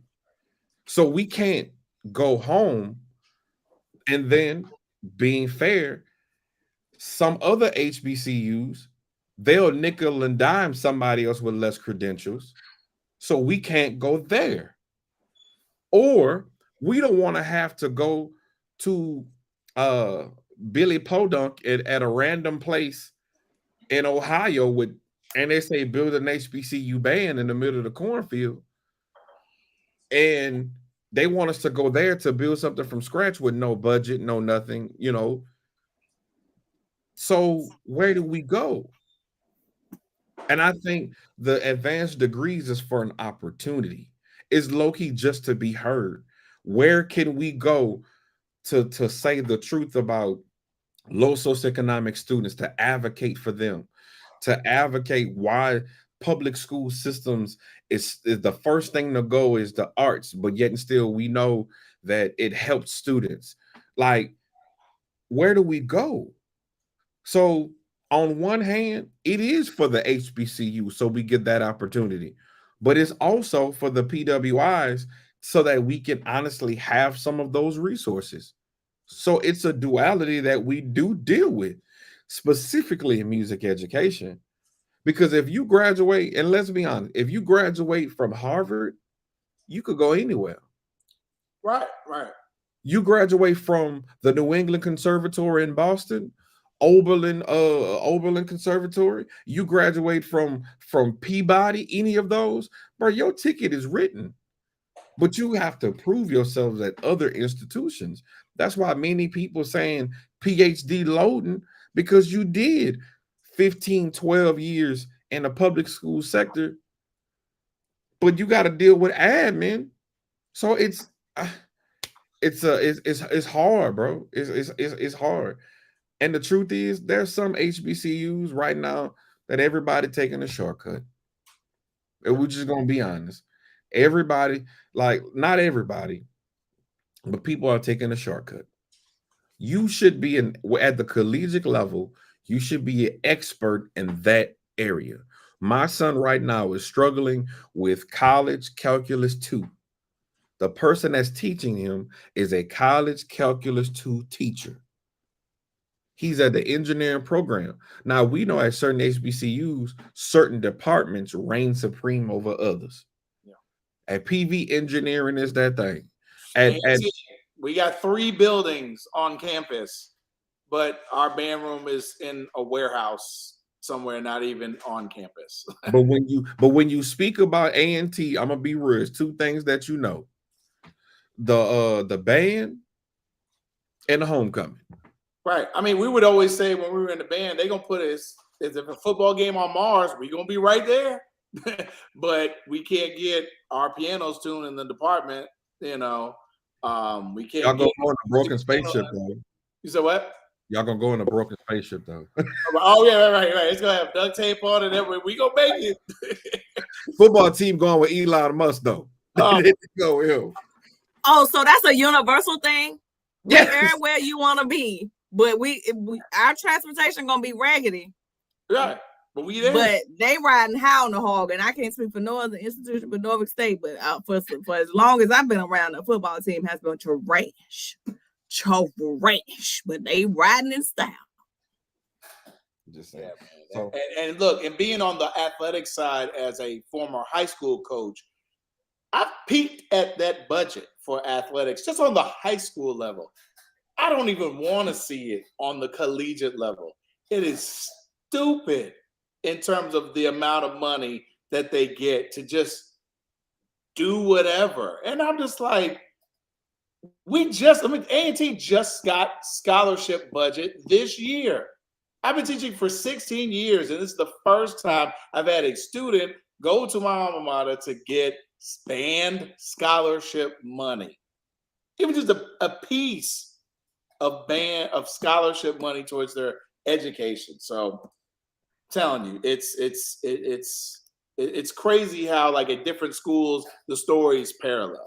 So we can't go home, and then, being fair, some other HBCUs, they'll nickel and dime somebody else with less credentials. So we can't go there. Or we don't want to have to go to Billy Podunk at a random place in Ohio and they say build an HBCU band in the middle of the cornfield. And they want us to go there to build something from scratch with no budget, no nothing, So where do we go? And I think the advanced degrees is for an opportunity. It's low-key just to be heard. Where can we go to say the truth about low socioeconomic students, to advocate for them, to advocate why public school systems is the first thing to go is the arts, but yet and still we know that it helps students. Like, where do we go? So on one hand, it is for the HBCU, so we get that opportunity, but it's also for the PWIs so that we can honestly have some of those resources. So it's a duality that we do deal with, specifically in music education. Because if you graduate, and let's be honest, if you graduate from Harvard, you could go anywhere. Right, right. You graduate from the New England Conservatory in Boston, Oberlin Conservatory. You graduate from Peabody, any of those, bro. Your ticket is written, but you have to prove yourselves at other institutions. That's why many people saying PhD loading, because you did 15, 12 years in the public school sector, but you got to deal with admin. So it's hard, bro. It's hard. And the truth is, there's some HBCUs right now that everybody taking a shortcut. And we're just gonna be honest. Everybody, like not everybody, but people are taking a shortcut. You should be at the collegiate level, you should be an expert in that area. My son right now is struggling with college calculus 2. The person that's teaching him is a college calculus 2 teacher. He's at the engineering program. Now, we know at certain HBCUs, certain departments reign supreme over others. Yeah. At PV, engineering is that thing. And we got 3 buildings on campus, but our band room is in a warehouse somewhere, not even on campus. but when you speak about A&T, I'm gonna be real. It's 2 things that you know: the band and the homecoming. Right. I mean, we would always say when we were in the band, they're gonna put us if a football game on Mars, we're gonna be right there. But we can't get our pianos tuned in the department, you know. We can't. Y'all gonna go in a broken spaceship though. You said what? Y'all gonna go in a broken spaceship though. Oh yeah, right. It's gonna have duct tape on it. And we gonna make it. Football team going with Elon Musk though. Oh. Go with him. Oh, so that's a universal thing. Yes. Everywhere you want to be, but our transportation gonna be raggedy. Right. But we there. But they riding hound the hog, and I can't speak for no other institution but Norfolk State. But for as long as I've been around, the football team has been trash. But they riding in style. Just saying. Yeah, so, and look, and being on the athletic side as a former high school coach, I've peeked at that budget for athletics just on the high school level. I don't even want to see it on the collegiate level. It is stupid in terms of the amount of money that they get to just do whatever. And I'm just like, A&T just got scholarship budget this year. I've been teaching for 16 years, and this is the first time I've had a student go to my alma mater to get band scholarship money. Even just a piece of scholarship money towards their education. So telling you, it's crazy how like at different schools the stories parallel.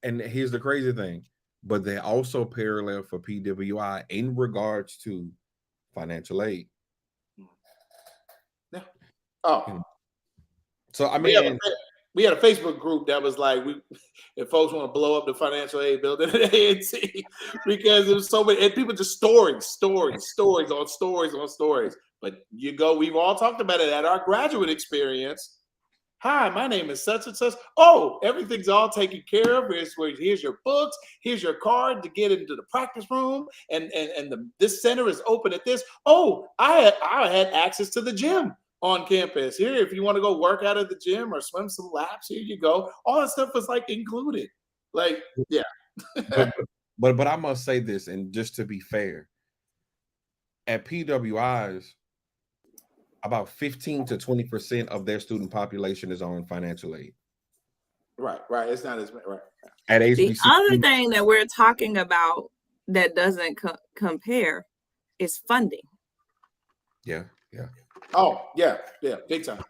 And here's the crazy thing, but they also parallel for PWI in regards to financial aid. Yeah. Oh. So I mean, we had a Facebook group that was like, if folks want to blow up the financial aid building at A&T, because there's so many, and people just stories on stories. But we've all talked about it at our graduate experience. Hi, my name is such and such. Oh, everything's all taken care of. Here's your books. Here's your card to get into the practice room. And this center is open at this. Oh, I had access to the gym on campus. Here, if you want to go work out at the gym or swim some laps, here you go. All that stuff was like included. Like, yeah. but I must say this, and just to be fair, at PWIs, about 15 to 20% of their student population is on financial aid. Right. It's not as right. At HBCU, the other thing that we're talking about that doesn't compare is funding. Yeah. Oh, yeah, big time.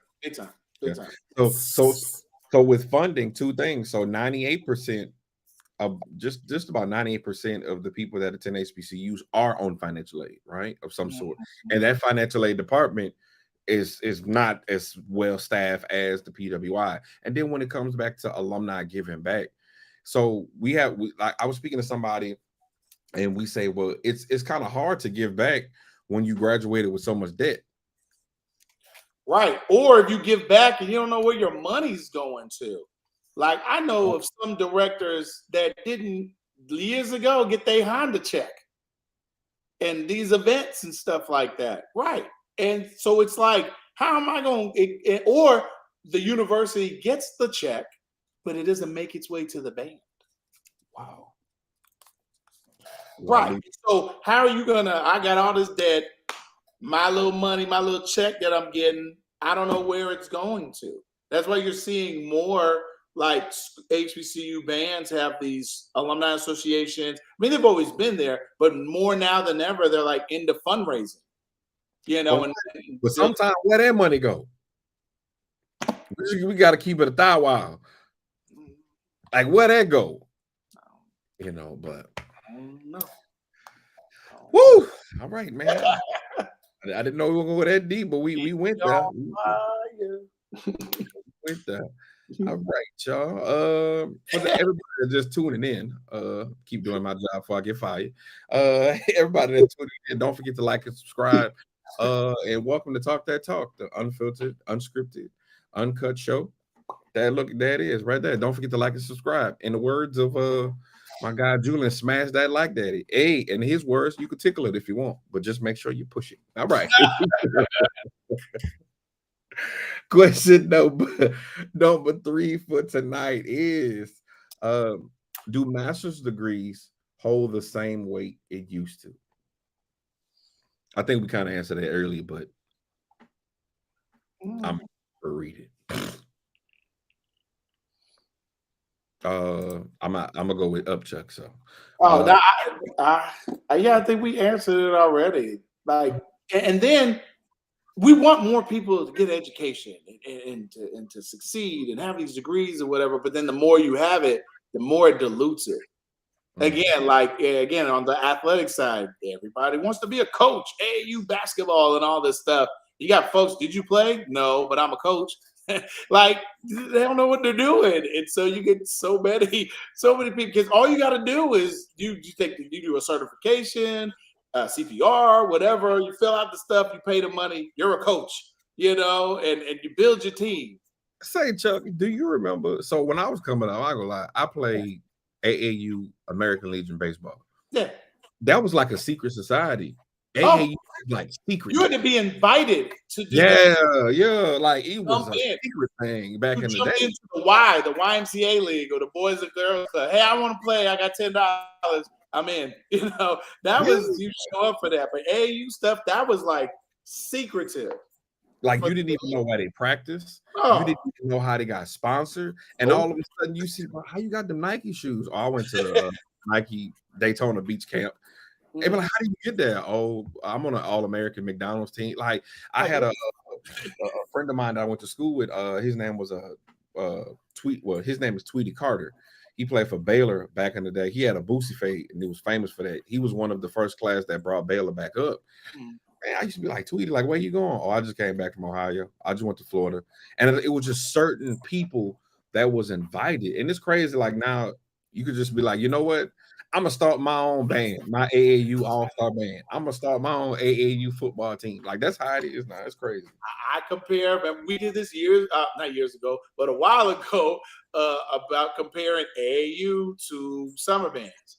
So with funding, 2 things. So 98% of just about 98% of the people that attend HBCUs are on financial aid, right, of some sort. And that financial aid department is not as well staffed as the PWI. And then when it comes back to alumni giving back, so like I was speaking to somebody, and we say, well, it's kind of hard to give back when you graduated with so much debt. Right. Or if you give back and you don't know where your money's going to. Like I know of some directors that didn't years ago get their Honda check and these events and stuff like that. Right. And so it's like, how am I going to, or the university gets the check, but it doesn't make its way to the band. Wow. Right. So how are you gonna, I got all this debt, my little money, my little check that I'm getting, I don't know where it's going to. That's why you're seeing more like HBCU bands have these alumni associations. I mean, they've always been there, but more now than ever, they're like into fundraising. You know, but sometimes where that money go? We got to keep it a thigh while. Like where that go? You know, but no. Woo! All right, man. I didn't know we were going to go that deep, but we went there. We went there. All right, y'all. For everybody that's just tuning in, keep doing my job before I get fired. Everybody that's tuning in, don't forget to like and subscribe. And welcome to Talk That Talk, the unfiltered, unscripted, uncut show. There it is right there. Don't forget to like and subscribe. In the words of my guy Julian, smash that like daddy. Hey, in his words, you can tickle it if you want, but just make sure you push it. All right. Question number 3 for tonight is, do master's degrees hold the same weight it used to? I think we kind of answered that earlier, but I'm gonna read it. I'm gonna go with Upchuck. So, yeah, I think we answered it already. Like, and then we want more people to get education and to succeed and have these degrees or whatever. But then the more you have it, the more it dilutes it. Again, again, on the athletic side, everybody wants to be a coach, AAU basketball and all this stuff. You got folks, did you play? No, but I'm a coach. Like they don't know what they're doing. And so you get so many people, because all you got to do is you do a certification, CPR, whatever. You fill out the stuff, you pay the money, you're a coach, you know, and you build your team. Say, Chuck, do you remember? So when I was coming up, I go lie, I played AAU American Legion baseball. Yeah, that was like a secret society. AAU like secret. You had to be invited to do that. Like it was a secret thing back in the day. Into the YMCA league, or the Boys and Girls Club. Hey, I want to play. I got $10. I'm in. You know, that was you show up for that. But AAU stuff, that was like secretive. Like you didn't even know why they practiced. You didn't even know how they got sponsored. And all of a sudden you see, well, how you got them Nike shoes? Oh, I went to Nike Daytona Beach camp. Hey, but like, how do you get there? Oh, I'm on an All-American McDonald's team. Like I had a friend of mine that I went to school with. His name was his name is Tweety Carter. He played for Baylor back in the day. He had a Boosie fade, and he was famous for that. He was one of the first class that brought Baylor back up. Man, I used to be like, Tweety, like, where you going? Oh, I just came back from Ohio. I just went to Florida. And it was just certain people that was invited. And it's crazy. Like now you could just be like, you know what? I'm going to start my own band, my AAU All-Star band. I'm going to start my own AAU football team. Like that's how it is now. It's crazy. I compare, and we did this not years ago, but a while ago about comparing AAU to summer bands.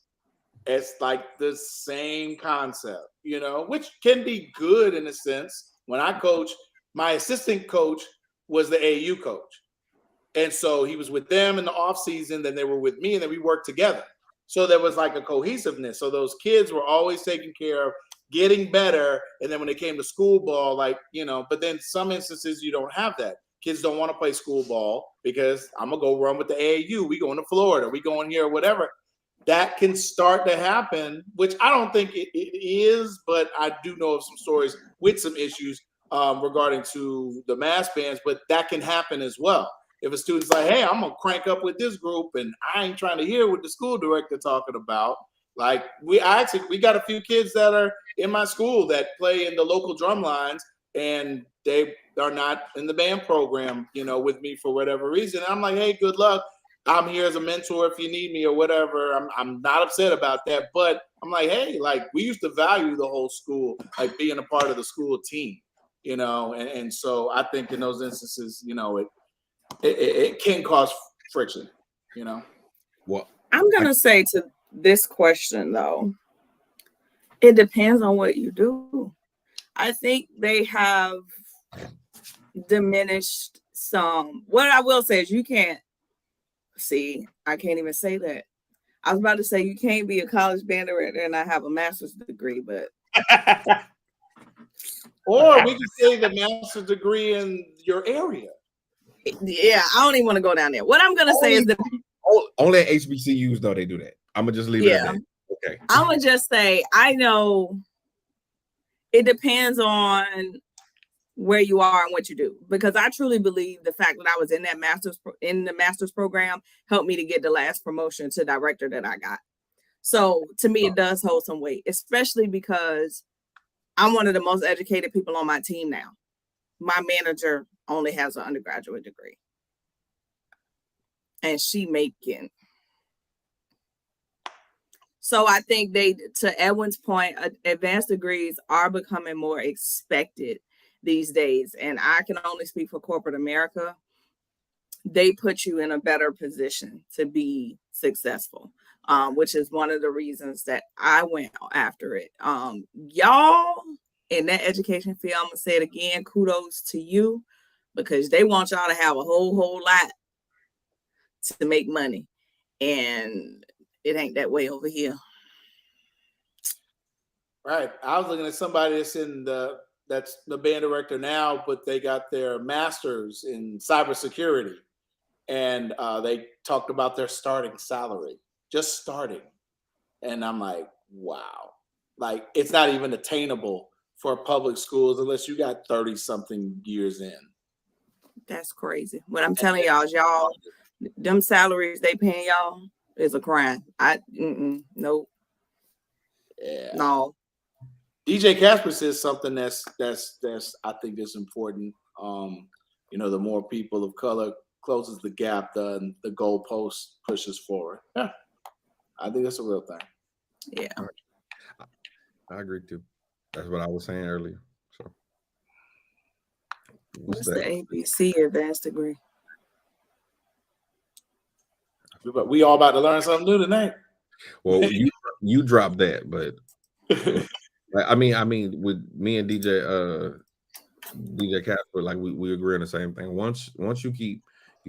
It's like the same concept, you know, which can be good in a sense. When I coach, my assistant coach was the AAU coach. And so he was with them in the off season, then they were with me, and then we worked together. So there was like a cohesiveness. So those kids were always taken care of, getting better. And then when it came to school ball, like, you know, but then some instances you don't have that. Kids don't want to play school ball because I'm going to go run with the AAU. We going to Florida. We going here, whatever. That can start to happen, which I don't think it is, but I do know of some stories with some issues regarding to the mass bands, but that can happen as well. If a student's like, hey, I'm going to crank up with this group and I ain't trying to hear what the school director talking about. Like we got a few kids that are in my school that play in the local drum lines, and they are not in the band program, with me for whatever reason. I'm like, hey, good luck. I'm here as a mentor if you need me or whatever. I'm not upset about that, but I'm like, hey, like we used to value the whole school, like being a part of the school team, and so I think in those instances, it can cause friction, Well, I'm gonna say to this question though, it depends on what you do. I think they have diminished some. What I will say is you can't see, I can't even say that. I was about to say you can't be a college band director and I have a master's degree, but or we could say the master's degree in your area. Yeah, I don't even want to go down there. What I'm gonna say is that only at HBCUs though they do that. I'm gonna just leave it at that. Okay. I'm gonna just say I know it depends on where you are and what you do, because I truly believe the fact that I was in that master's program helped me to get the last promotion to director that I got. So to me, it does hold some weight, especially because I'm one of the most educated people on my team now. My manager only has an undergraduate degree, and she making. So I think to Edwin's point, advanced degrees are becoming more expected these days. And I can only speak for corporate America. They put you in a better position to be successful, which is one of the reasons that I went after it. Y'all in that education field, I'm gonna say it again, kudos to you, because they want y'all to have a whole lot to make money. And it ain't that way over here. Right. I was looking at somebody that's the band director now, but they got their master's in cybersecurity. And they talked about their starting salary, just starting. And I'm like, wow. Like, it's not even attainable for public schools unless you got 30 something years in. That's crazy. What I'm telling y'all, them salaries they paying y'all is a crime. Nope. Yeah. No. DJ Casper says something that's I think is important. The more people of color closes the gap, the goalpost pushes forward. Yeah, I think that's a real thing. Yeah, I agree too. That's what I was saying earlier. So, what's the ABC advanced degree? But we all about to learn something new tonight. Well, you dropped that, but I mean, with me and DJ Casper, like we agree on the same thing. Once you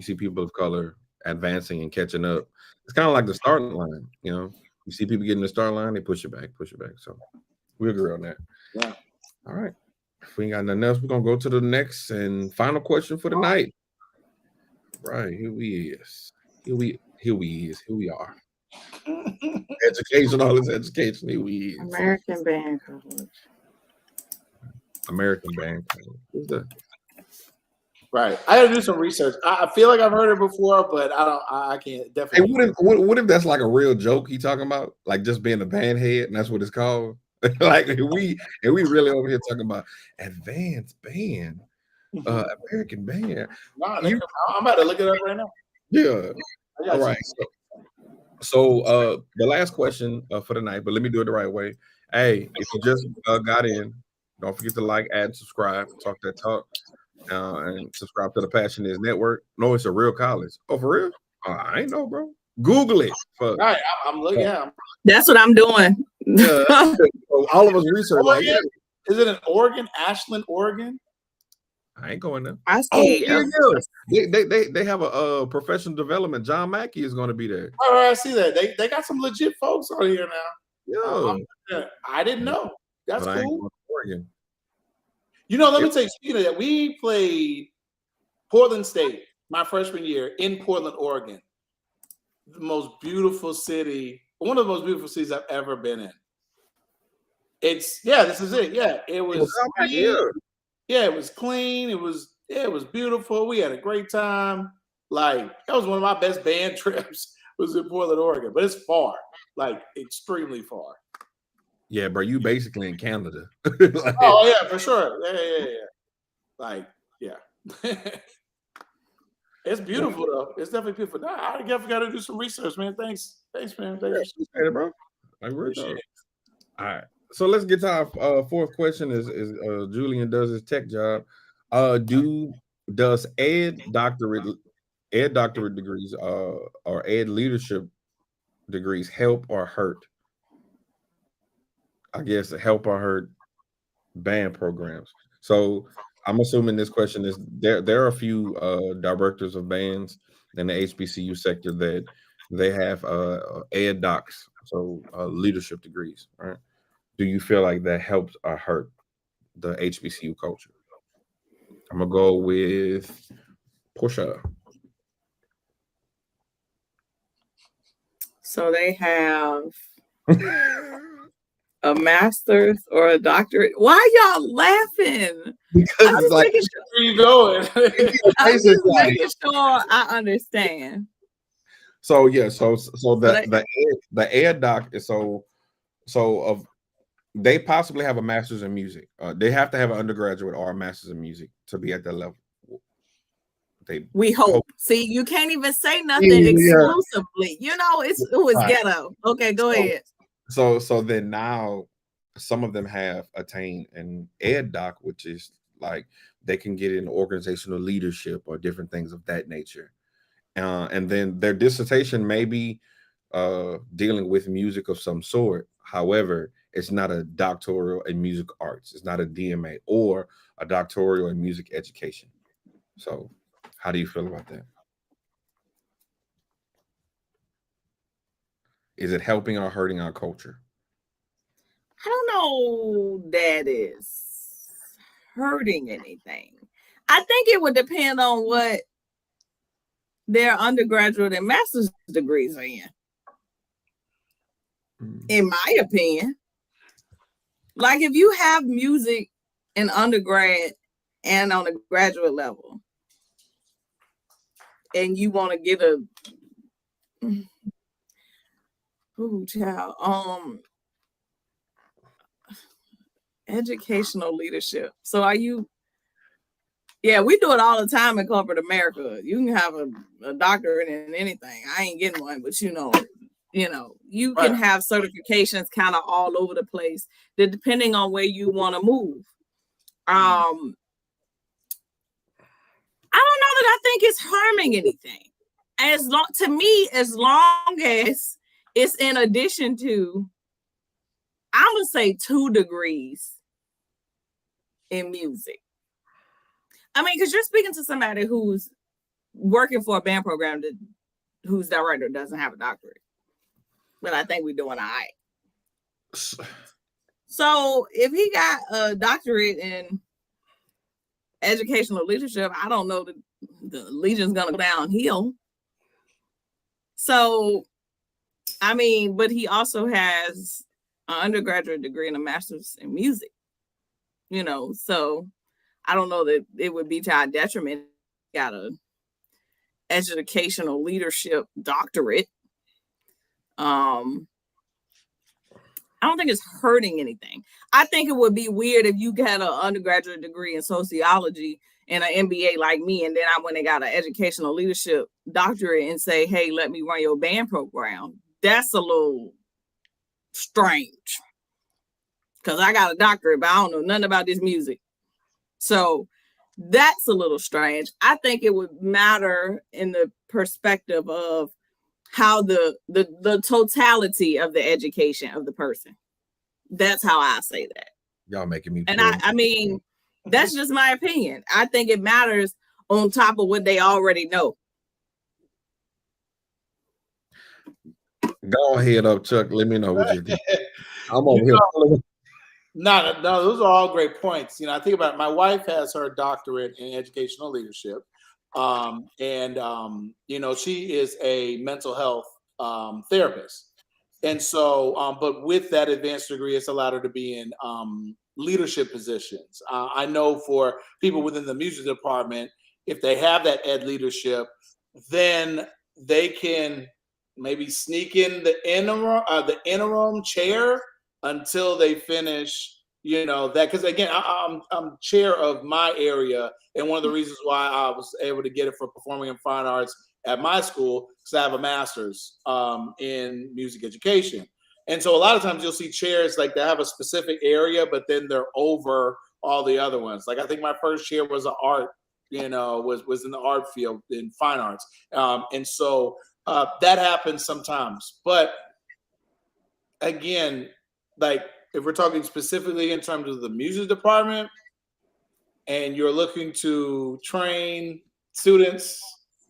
see people of color advancing and catching up, it's kind of like the starting line. You see people getting the start line, they push it back. So we agree on that. Yeah. All right. If we ain't got nothing else, we're gonna go to the next and final question for the night. Right, here we are. Education, all this education. Here we is. American Band College. American Band College. Who's that? Right. I gotta do some research. I feel like I've heard it before, but I can't definitely. Hey, what if that's like a real joke he talking about? Like just being a band head, and that's what it's called? Like we really over here talking about advanced band, American band. Nah, I'm about to look it up right now. Yeah. All right. So the last question for the night, but let me do it the right way. Hey, if you just got in, don't forget to like, add, subscribe, talk that talk, and subscribe to the Passion Is Network. No, it's a real college. Oh, for real? I ain't know, bro. Google it. All right, I'm looking. Yeah, that's what I'm doing. Yeah, so all of us research. Like, yeah. Is it in Oregon, Ashland, Oregon? I ain't going there. I see. They have a professional development. John Mackey is going to be there. All right, I see that. They got some legit folks on here now. Yeah, I didn't know. That's but cool. Oregon. Let me tell you. Speaking of that, we played Portland State my freshman year in Portland, Oregon. The most beautiful city, one of the most beautiful cities I've ever been in. This is it. Yeah, it was. Yeah, it was clean. It was beautiful. We had a great time. Like, that was one of my best band trips. Was in Portland, Oregon, but it's far, like extremely far. Yeah, bro, you basically in Canada. Oh yeah, for sure. Yeah. Like, yeah. It's beautiful though. It's definitely beautiful. Nah, I definitely got to do some research, man. Thanks, man. Yeah, Thanks. appreciate it, bro. Like real Appreciate talk. it. All right. So let's get to our fourth question. Is Julian does his tech job? Does ed doctorate degrees or ed leadership degrees help or hurt? I guess help or hurt band programs. So I'm assuming this question is there are a few directors of bands in the HBCU sector that they have ed docs, so leadership degrees, right? Do you feel like that helps or hurt the HBCU culture? I'm gonna go with Portia. So they have a master's or a doctorate. Why y'all laughing? Because I'm just making sure. Where you going? I'm just making sure I understand. So yeah, so the ed doc is they possibly have a master's in music. They have to have an undergraduate or a master's in music to be at that level. We hope. See, you can't even say nothing exclusively. You know, it was ghetto. Okay, go ahead. So then now some of them have attained an ed doc, which is like they can get in organizational leadership or different things of that nature. And then their dissertation may be dealing with music of some sort. However, it's not a doctoral in music arts. It's not a DMA or a doctoral in music education. So how do you feel about that? Is it helping or hurting our culture? I don't know that is hurting anything. I think it would depend on what their undergraduate and master's degrees are in my opinion. Like if you have music in undergrad and on a graduate level, and you want to get a educational leadership. So are you? Yeah, we do it all the time in corporate America. You can have a doctorate in anything. I ain't getting one, but you you can have certifications kind of all over the place, depending on where you want to move. I don't know that I think it's harming anything. As long as it's in addition to, I'm gonna say 2 degrees in music. I mean, because you're speaking to somebody who's working for a band program whose director doesn't have a doctorate. But I think we're doing all right. So if he got a doctorate in educational leadership, I don't know that the legion's gonna go downhill. So, I mean, but he also has an undergraduate degree and a master's in music. So I don't know that it would be to our detriment. He got a educational leadership doctorate. I don't think it's hurting anything. I think it would be weird if you got an undergraduate degree in sociology and an MBA like me, and then I went and got an educational leadership doctorate and say, hey, let me run your band program. That's a little strange because I got a doctorate, but I don't know nothing about this music. So that's a little strange. I think it would matter in the perspective of how the totality of the education of the person. That's how I say that. Y'all making me. And I mean, that's just my opinion. I think it matters on top of what they already know. Go ahead up, Chuck. Let me know what you think. I'm over here. No, those are all great points. I think about it. My wife has her doctorate in educational leadership. She is a mental health therapist. And so, but with that advanced degree, it's allowed her to be in leadership positions. I know for people within the music department, if they have that ed leadership, then they can maybe sneak in the interim chair until they finish You know, that because again, I'm chair of my area, and one of the reasons why I was able to get it for performing and fine arts at my school because I have a master's in music education. And so a lot of times you'll see chairs like they have a specific area, but then they're over all the other ones. Like I think my first chair was an art, you know, was in the art field in fine arts. And so that happens sometimes. But again, like if we're talking specifically in terms of the music department and you're looking to train students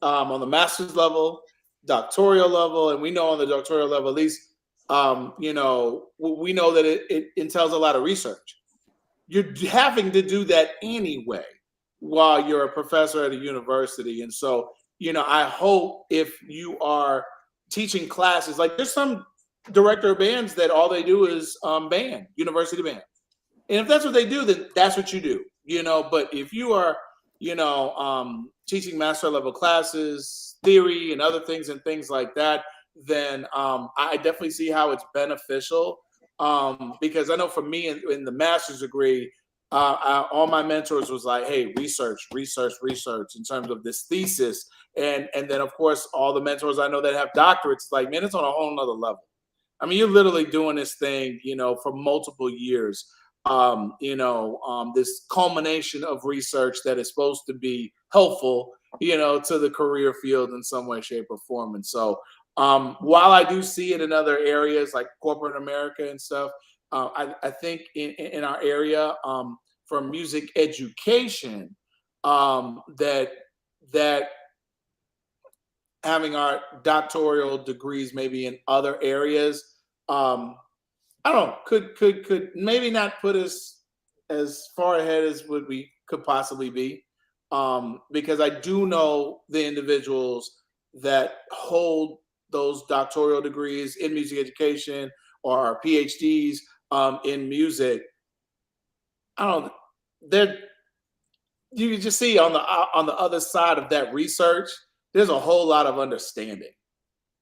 on the master's level, doctoral level, and we know on the doctoral level, at least, you know, we know that it entails a lot of research. You're having to do that anyway while you're a professor at a university. And so, you know, I hope if you are teaching classes, like there's some director of bands that all they do is band, university band. And if that's what they do, then that's what you do, you know. But if you are, you know, teaching master level classes, theory and other things and things like that, then I definitely see how it's beneficial. Because I know for me in the master's degree, all my mentors was like, hey, research in terms of this thesis. And then of course, all the mentors I know that have doctorates, like, man, it's on a whole nother level. I mean, you're literally doing this thing, you know, for multiple years. You know, this culmination of research that is supposed to be helpful, you know, to the career field in some way, shape, or form. And so, while I do see it in other areas like corporate America and stuff, I think in our area for music education, that having our doctoral degrees maybe in other areas, I don't know, could maybe not put us as far ahead as what we could possibly be, because I do know the individuals that hold those doctoral degrees in music education or PhDs in music. I don't know, they're, you can just see on the other side of that research, there's a whole lot of understanding.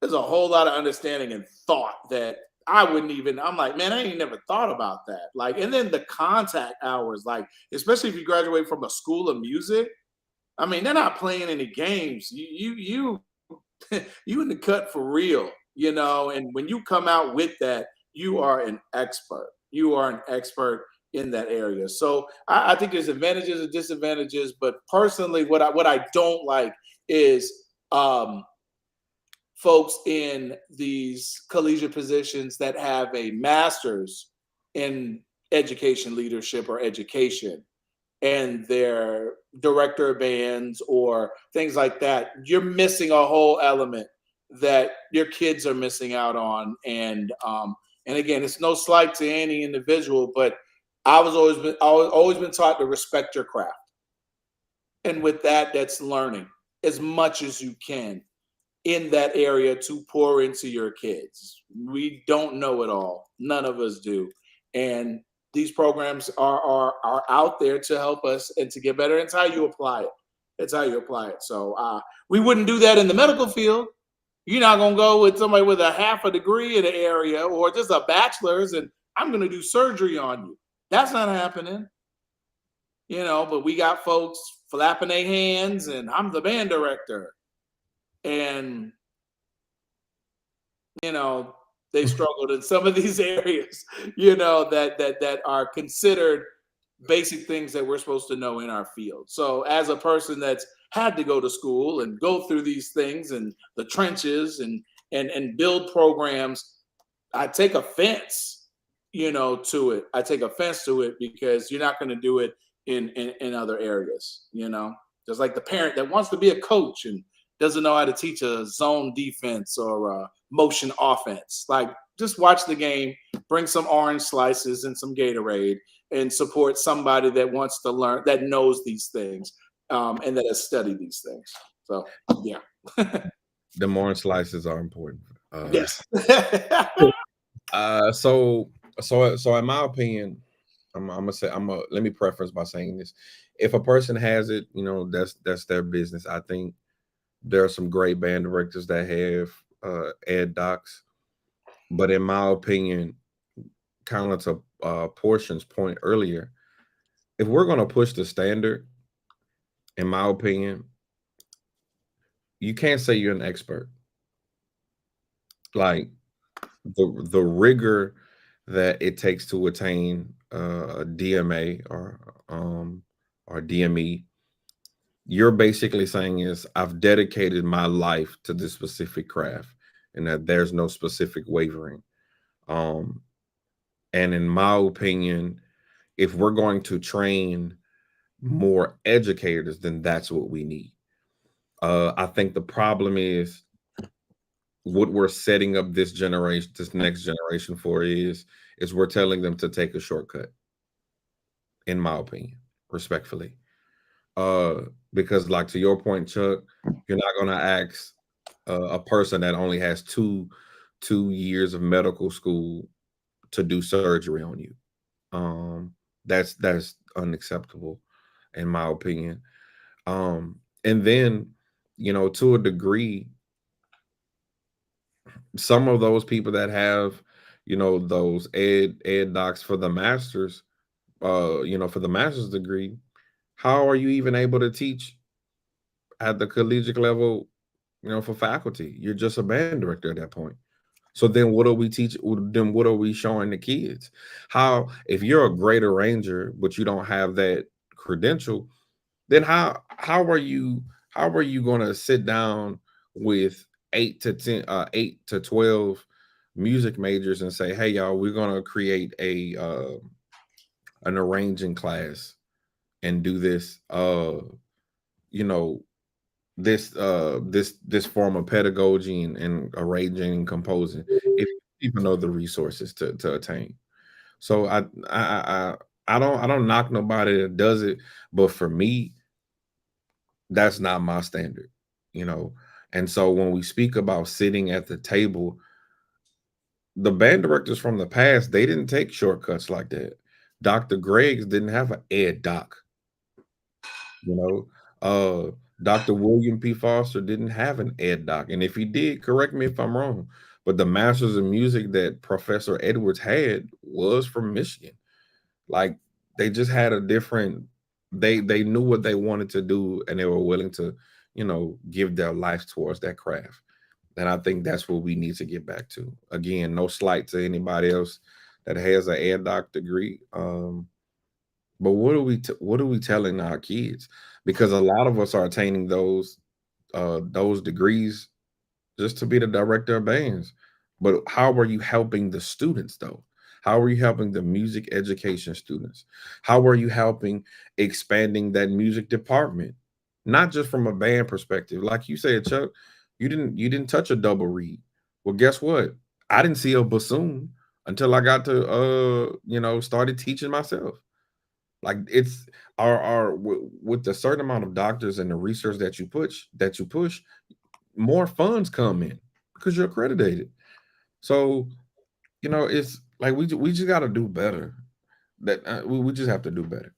There's a whole lot of understanding and thought that I wouldn't even, I'm like, man, I ain't never thought about that. Like, and then the contact hours, like, especially if you graduate from a school of music, I mean, they're not playing any games. You you in the cut for real, you know, and when you come out with that, you are an expert. You are an expert in that area. So I think there's advantages and disadvantages, but personally, what I don't like is folks in these collegiate positions that have a master's in education leadership or education and they're director of bands or things like that. You're missing a whole element that your kids are missing out on. And again, it's no slight to any individual, but I was always been taught to respect your craft. And with that, that's learning as much as you can in that area to pour into your kids. We don't know it all. None of us do. And these programs are out there to help us and to get better. It's how you apply it. It's how you apply it. So we wouldn't do that in the medical field. You're not going to go with somebody with a half a degree in the area or just a bachelor's and I'm going to do surgery on you. That's not happening. You know, but we got folks flapping their hands and I'm the band director. And, you know, they struggled in some of these areas, you know, that are considered basic things that we're supposed to know in our field. So as a person that's had to go to school and go through these things and the trenches and build programs, I take offense, you know, to it. I take offense to it because you're not going to do it in other areas, you know, just like the parent that wants to be a coach and doesn't know how to teach a zone defense or a motion offense. Like, just watch the game, bring some orange slices and some Gatorade, and support somebody that wants to learn, that knows these things, and that has studied these things. So, yeah. The orange slices are important. Yes. So in my opinion, let me preface by saying this. If a person has it, you know, that's their business. I think there are some great band directors that have ed docs, but in my opinion, kind of to Portion's point earlier, if we're going to push the standard, in my opinion, you can't say you're an expert. Like the rigor that it takes to attain a DMA or DME, you're basically saying is I've dedicated my life to this specific craft, and that there's no specific wavering. Um, and in my opinion, if we're going to train more educators, then that's what we need. I think the problem is what we're setting up this generation, this next generation for is we're telling them to take a shortcut, in my opinion, respectfully. Uh, because like to your point, Chuck, you're not gonna ask a person that only has two years of medical school to do surgery on you. Um, that's unacceptable, in my opinion. And then, to a degree, some of those people that have, those ed docs for the masters, for the master's degree, how are you even able to teach at the collegiate level, for faculty? You're just a band director at that point. So then what are we teach? Then what are we showing the kids? How, if you're a great arranger, but you don't have that credential, then how are you going to sit down with 8 to 12 music majors and say, hey y'all, we're going to create an arranging class and do this you know this form of pedagogy and arranging and composing, if you even know the resources to attain. So I don't knock nobody that does it, but for me, that's not my standard, you know. And so when we speak about sitting at the table, the band directors from the past, they didn't take shortcuts like that. Dr. Greggs didn't have an ed doc, you know. Dr. William P. Foster didn't have an ed doc. And if he did, correct me if I'm wrong, but the masters of music that Professor Edwards had was from Michigan. Like, they just had a different, they knew what they wanted to do, and they were willing to, give their life towards that craft. And I think that's what we need to get back to. Again, no slight to anybody else that has an ed doc degree. But what are we telling our kids? Because a lot of us are attaining those degrees just to be the director of bands. But how are you helping the students though? How are you helping the music education students? How are you helping expanding that music department? Not just from a band perspective. Like you said, Chuck, you didn't touch a double reed. Well, guess what? I didn't see a bassoon until I got to started teaching myself. Like, it's with the certain amount of doctors and the research that you push, more funds come in because you're accredited. So, it's like we just got to do better. That we just have to do better.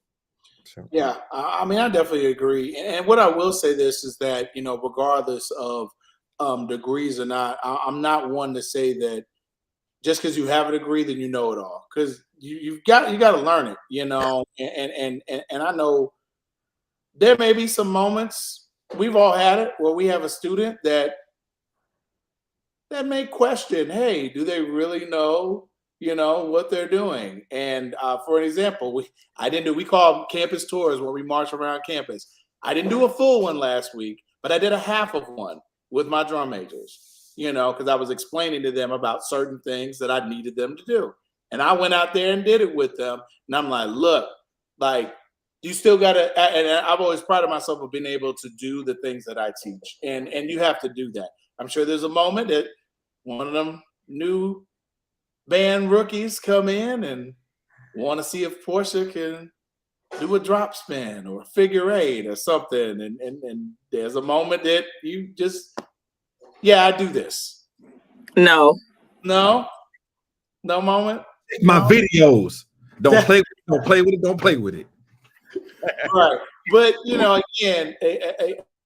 So Yeah, I mean, I definitely agree. And what I will say this is that, regardless of degrees or not, I'm not one to say that just because you have a degree, then you know it all. Because you got to learn it, and I know there may be some moments, we've all had it, where we have a student that may question, hey, do they really know, what they're doing? And for an example, we call them campus tours where we march around campus. I didn't do a full one last week, but I did a half of one with my drum majors, because I was explaining to them about certain things that I needed them to do. And I went out there and did it with them. And I'm like, look, like, you still got to, and I've always prided myself of being able to do the things that I teach. And you have to do that. I'm sure there's a moment that one of them new band rookies come in and want to see if Portia can do a drop spin or a figure eight or something. And there's a moment that you just, yeah, I do this. No. No moment. my videos. Don't play with it. Don't play with it. Right. But, again,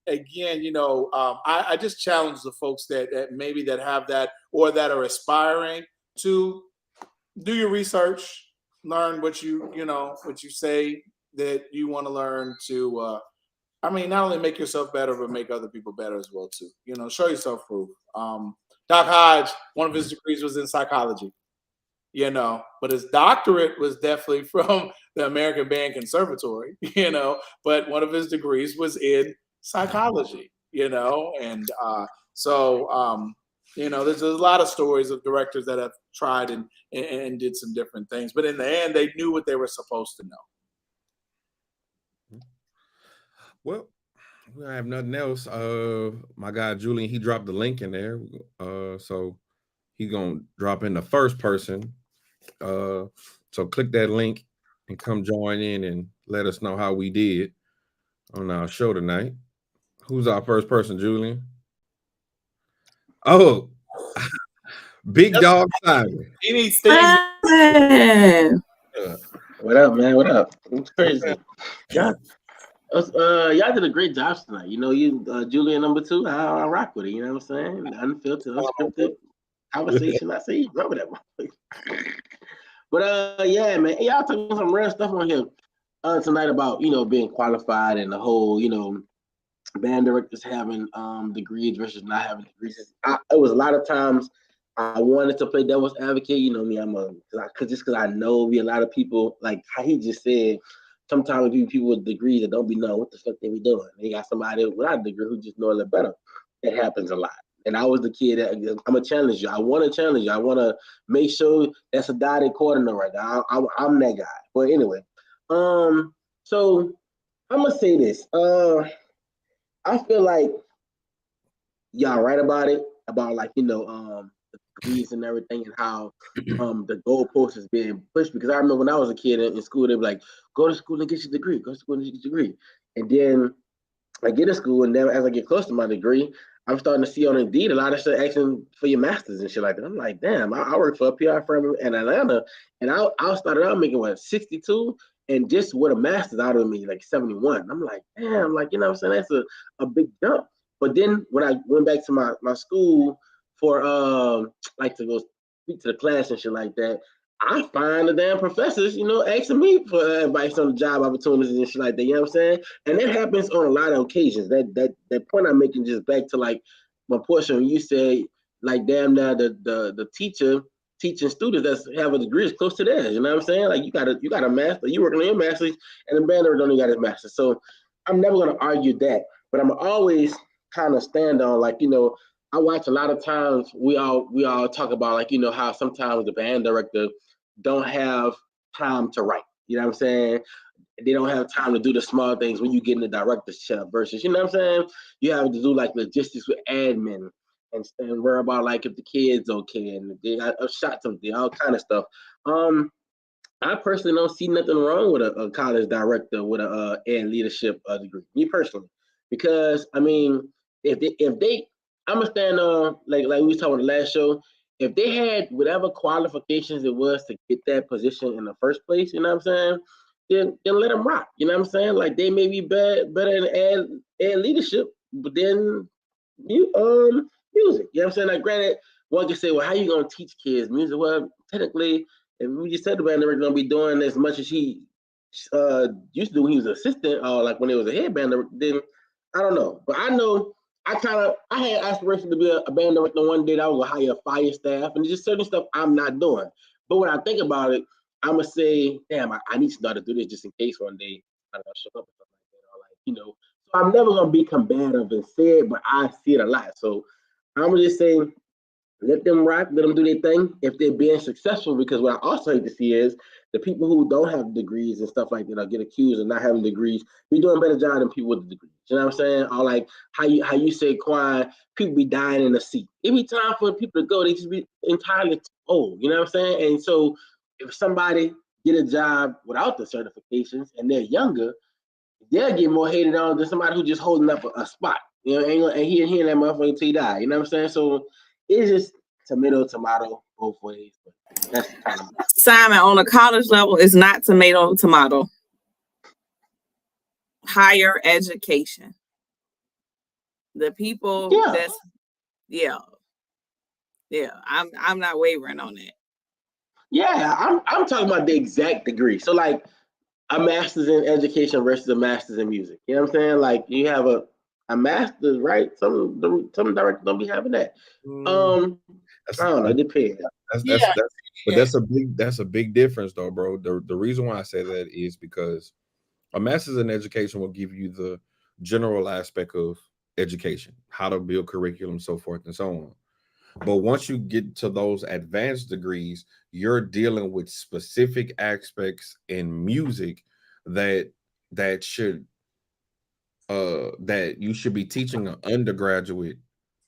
I just challenge the folks that maybe that have that or that are aspiring to do your research, learn what you say that you want to learn to. Not only make yourself better, but make other people better as well too. Show yourself proof. Doc Hodge, one of his degrees was in psychology. But his doctorate was definitely from the American Band Conservatory. But one of his degrees was in psychology. And so there's a lot of stories of directors that have tried and did some different things, but in the end, they knew what they were supposed to know. Well, we don't have nothing else. My guy Julian, he dropped the link in there. So he's gonna drop in the first person. So click that link and come join in and let us know how we did on our show tonight. Who's our first person, Julian? Oh, Big Dog Simon. He needs things. What up, man? What up? It's crazy. Y'all did a great job tonight. You Julian number 2. I rock with it. You know what I'm saying? Unfiltered, unscripted conversation. I say, remember that one. But yeah, man, y'all talking some real stuff on here tonight about being qualified and the whole band directors having degrees versus not having degrees. It was a lot of times I wanted to play devil's advocate. You know me, because I know a lot of people, like how he just said, sometimes people with degrees that don't be knowing what the fuck they be doing. They got somebody without a degree who just know a little better. It happens a lot. And I was the kid that I'm a challenger. I want to challenge you. I want to make sure that's a dotted corner right now. I'm that guy. But anyway, so I'm gonna say this. I feel like y'all right about it, about the degrees and everything, and how the goalpost is being pushed. Because I remember when I was a kid in school, they were like, go to school and get your degree. Go to school and get your degree. And then I get to school, and then as I get close to my degree, I'm starting to see on Indeed a lot of shit asking for your master's and shit like that. I'm like, damn, I work for a PR firm in Atlanta, and I started out making 62, and just with a master's out of me like 71. I'm like, damn, what I'm saying? That's a big jump. But then when I went back to my school for to go speak to the class and shit like that, I find the damn professors, asking me for advice on the job opportunities and shit like that. You know what I'm saying? And that happens on a lot of occasions. That point I'm making, just back to my portion when you say damn now the teacher teaching students that have a degree is close to theirs. You know what I'm saying? You got a master, you working on your master's, and the band only got his master's. So I'm never gonna argue that, but I'm always kind of stand on I watch a lot of times we all talk about how sometimes the band director don't have time to write. You know what I'm saying? They don't have time to do the small things when you get in the director's chair versus, you know what I'm saying? You have to do logistics with admin and worry about if the kid's okay and if they got a shot something, all kind of stuff. I personally don't see nothing wrong with a college director with a ed leadership degree. Me personally, because if they I'm gonna stand on like we was talking about the last show. If they had whatever qualifications it was to get that position in the first place, you know what I'm saying? Then let them rock. You know what I'm saying? They may be better in ed leadership, but then music. You know what I'm saying? Granted, one can say, well, how you gonna teach kids music? Well, technically, if we just said the band director gonna be doing as much as he used to do when he was an assistant, or when he was a head band director, then I don't know. But I know I had aspirations to be a band director one day that I was gonna hire a fire staff, and just certain stuff I'm not doing. But when I think about it, I'm gonna say, damn, I need to start to do this just in case one day I don't show up or something like that, or So I'm never gonna be combative and say it, but I see it a lot. So I'm gonna just say, let them rock, let them do their thing if they're being successful. Because what I also hate to see is the people who don't have degrees and stuff like that get accused of not having degrees be doing a better job than people with the degrees. You know what I'm saying? Or how you say, Quan, people be dying in the seat. It be time for people to go. They just be entirely old. You know what I'm saying? And so if somebody get a job without the certifications and they're younger, they'll get more hated on than somebody who just holding up a spot. And he ain't that motherfucker until he die. You know what I'm saying? So it's just tomato both ways. But that's kind of Simon, on a college level, it's not tomato. Higher education. The people I'm not wavering on that. Yeah, I'm talking about the exact degree. So like a master's in education versus a master's in music. You know what I'm saying? Like you have a master's, right? Some directors don't be having that. That's, I don't know. It depends. Yeah. but that's a big difference though, bro. The reason why I say that is because a master's in education will give you the general aspect of education, how to build curriculum, so forth and so on. But once you get to those advanced degrees, you're dealing with specific aspects in music that that should that you should be teaching an undergraduate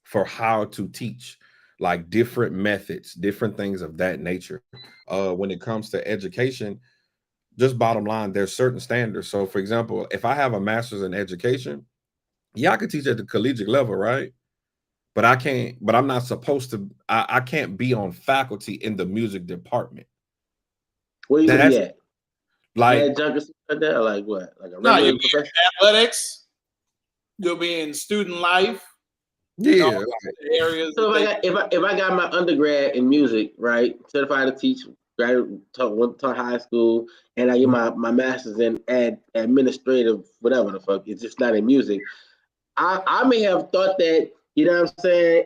for how to teach, like different methods, different things of that nature. When it comes to education, just bottom line, there's certain standards. So for example, if I have a master's in education, yeah, I could teach at the collegiate level, right? But I can't, but I'm not supposed to, I can't be on faculty in the music department. Where you gonna be That's at? like, Adjunct or something like that? Or like what? Like a No, regular you'll be professor? in athletics. You'll be in student life. yeah, All the areas. So if I got my undergrad in music, right, certified to teach, went to high school, and I get my master's in administrative whatever the fuck, it's just not in music. I may have thought that, you know what I'm saying,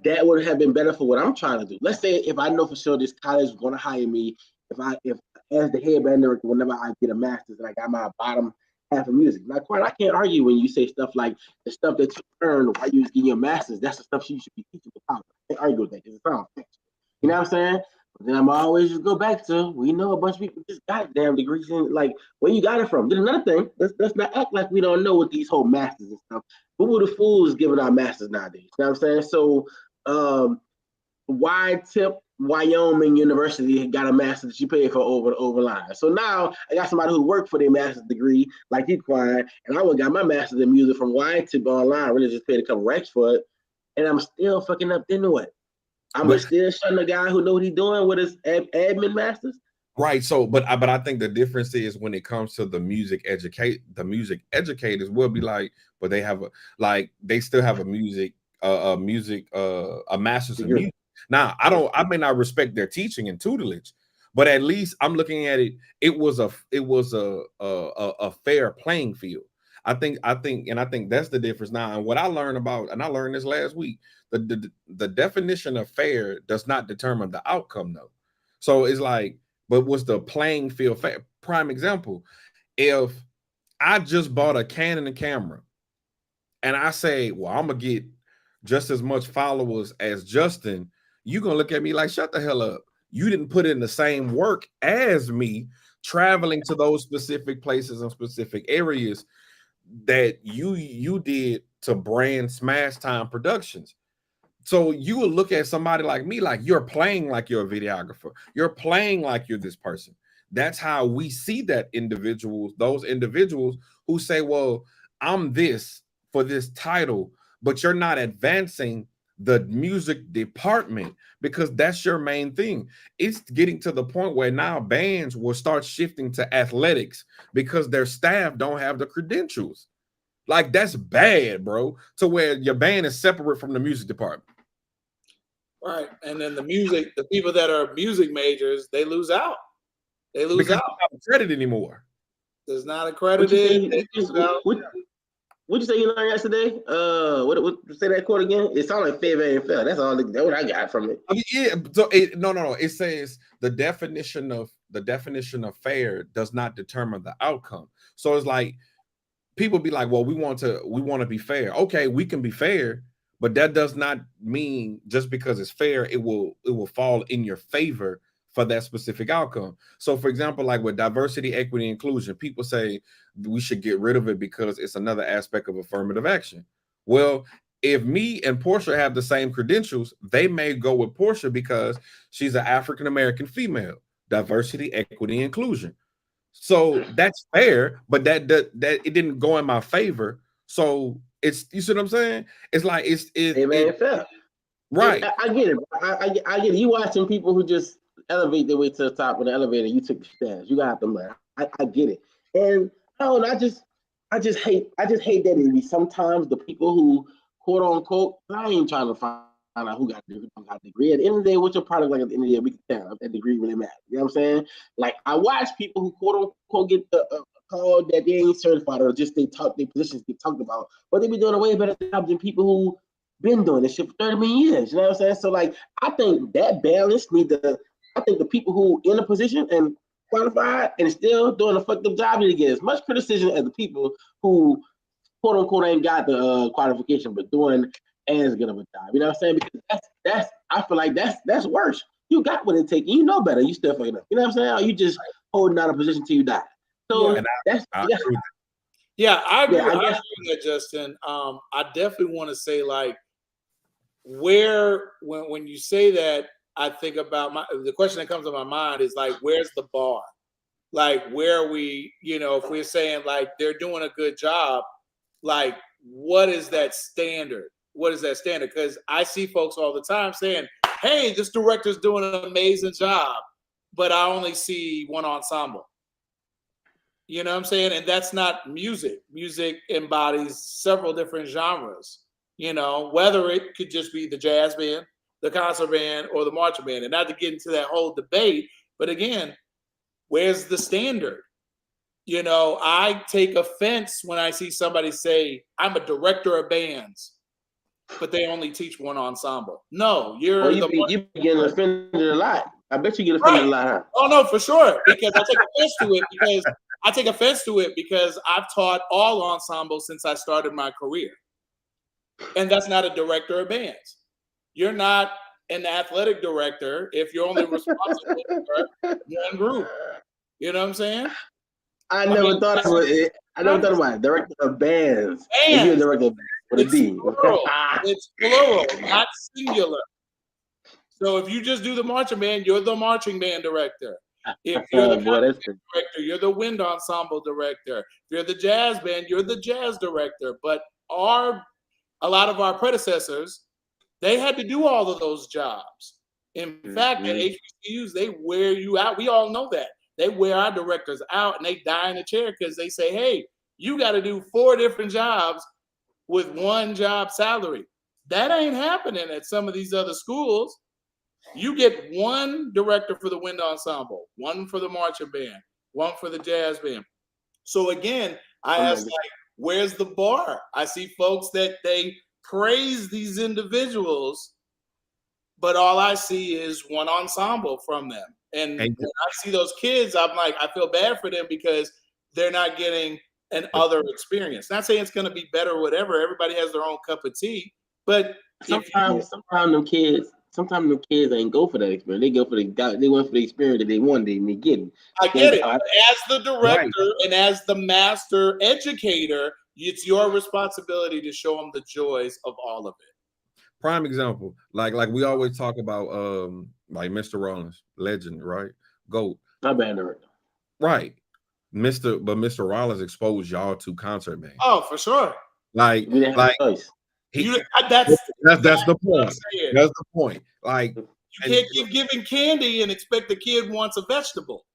that would have been better for what I'm trying to do. Let's say if I know for sure this college is going to hire me, if as the head band director, whenever I get a master's and I got my bottom half of music. Now, quite, I can't argue when you say stuff like the stuff that you earned while you was getting your master's. That's the stuff you should be teaching the college. I can't argue with that because it sounds factual. You know what I'm saying? But then I'm always just go back to, we know a bunch of people just got damn degrees in, like, where you got it from. Then another thing, let's not act like we don't know what these whole masters and stuff. Who were the fools giving out masters nowadays? You know what I'm saying? So why tip Wyoming University got a master that you paid for over line. So now I got somebody who worked for their master's degree, like you, Quine, and I went got my master's in music from Y tip online, really just paid a couple racks for it, and I'm still fucking up into it. I'm still shutting a guy who know what he's doing with his admin masters. right. So, but I think the difference is when it comes to the music educators will be like, but they have they still have a master's in music. Now, I may not respect their teaching and tutelage, but at least I'm looking at it. It was a fair playing field. I think that's the difference now. And what I learned about, and I learned this last week, the definition of fair does not determine the outcome, though. So it's like, but was the playing field fair? Prime example, if I just bought a Canon camera and I say, well, I'm gonna get just as much followers as Justin, you're gonna look at me like, shut the hell up. You didn't put in the same work as me, traveling to those specific places and specific areas that you did to brand Smash Time Productions. So you will look at somebody like me like you're playing like you're a videographer. You're playing like you're this person. That's how we see those individuals who say, well, I'm this for this title, but you're not advancing the music department because that's your main thing. It's getting to the point where now bands will start shifting to athletics because their staff don't have the credentials. Like, that's bad, bro, to where your band is separate from the music department. Right. And then the people that are music majors, they lose out. They lose because out. They're not credit anymore. There's not accredited. What'd you say you learned yesterday? What say that quote again? It sounded like fair and fair. That's what I got from it. I mean, yeah. So no. It says the definition of fair does not determine the outcome. So it's like people be like, well, we want to be fair. Okay, we can be fair, but that does not mean just because it's fair, it will fall in your favor for that specific outcome. So for example, like with diversity, equity, inclusion, people say we should get rid of it because it's another aspect of affirmative action. Well, if me and Portia have the same credentials, they may go with Portia because she's an African-American female. Diversity, equity, inclusion. So that's fair, but that it didn't go in my favor. So it's, you see what I'm saying? It's like fair. Right. I get it. I get it. You watching people who just elevate their way to the top of the elevator. You took the stairs. You got them there. I get it. And I just hate that it be sometimes the people who quote unquote, I ain't trying to find find out who got a degree. At the end of the day, what's your product like? At the end of the day, we can tell if that degree really matters. You know what I'm saying? Like I watch people who quote unquote get the call that they ain't certified or just their positions get talked about, but they be doing a way better job than people who been doing this shit for 30 million years. You know what I'm saying? So like I think that balance I think the people who in a position and qualified and still doing a fucked up job need to get as much criticism as the people who quote unquote ain't got the qualification but doing as good of a job. You know what I'm saying? Because that's I feel like that's worse. You got what it takes. You know better. You still fucking up. You know what I'm saying? Or you just holding out a position till you die. So I agree with I agree. Yeah, I agree with that, Justin. I definitely want to say like when you say that, I think about the question that comes to my mind is like, where's the bar? Like, where are we, if we're saying like they're doing a good job, like what is that standard? What is that standard? Because I see folks all the time saying, hey, this director's doing an amazing job, but I only see one ensemble. You know what I'm saying? And that's not music. Music embodies several different genres, whether it could just be the jazz band, the concert band, or the marching band. And not to get into that whole debate, but again, where's the standard? I take offense when I see somebody say, I'm a director of bands, but they only teach one ensemble. No, you getting offended a lot. I bet you get offended a lot, huh? Oh no, for sure. Because I take offense to it because I've taught all ensembles since I started my career. And that's not a director of bands. You're not an athletic director if you're only responsible for one group. You know what I'm saying? I never thought about it. Director of bands. If you're a director of bands with a D. Plural. It's plural, not singular. So if you just do the marching band, you're the marching band director. If you're the director, you're the wind ensemble director. If you're the jazz band, you're the jazz director. But a lot of our predecessors, they had to do all of those jobs. In fact, at HBCUs, they wear you out. We all know that. They wear our directors out and they die in a chair because they say, hey, you got to do 4 different jobs with one job salary. That ain't happening at some of these other schools. You get one director for the wind ensemble, one for the marching band, one for the jazz band. So again, I ask, like, where's the bar? I see folks that they praise these individuals, but all I see is one ensemble from them. And when I see those kids, I'm like, I feel bad for them because they're not getting an other experience. Not saying it's going to be better or whatever. Everybody has their own cup of tea. But sometimes them kids ain't go for that experience. They went for the experience that they wanted and they get it. I get it. But as the director and as the master educator, it's your responsibility to show them the joys of all of it. Prime example, like we always talk about, like Mr. Rollins, legend, right? GOAT. Not bad director. Right. Mr. Rollins exposed y'all to concert band. Oh, for sure. That's the point. That's the point. Like, you can't keep giving candy and expect the kid wants a vegetable.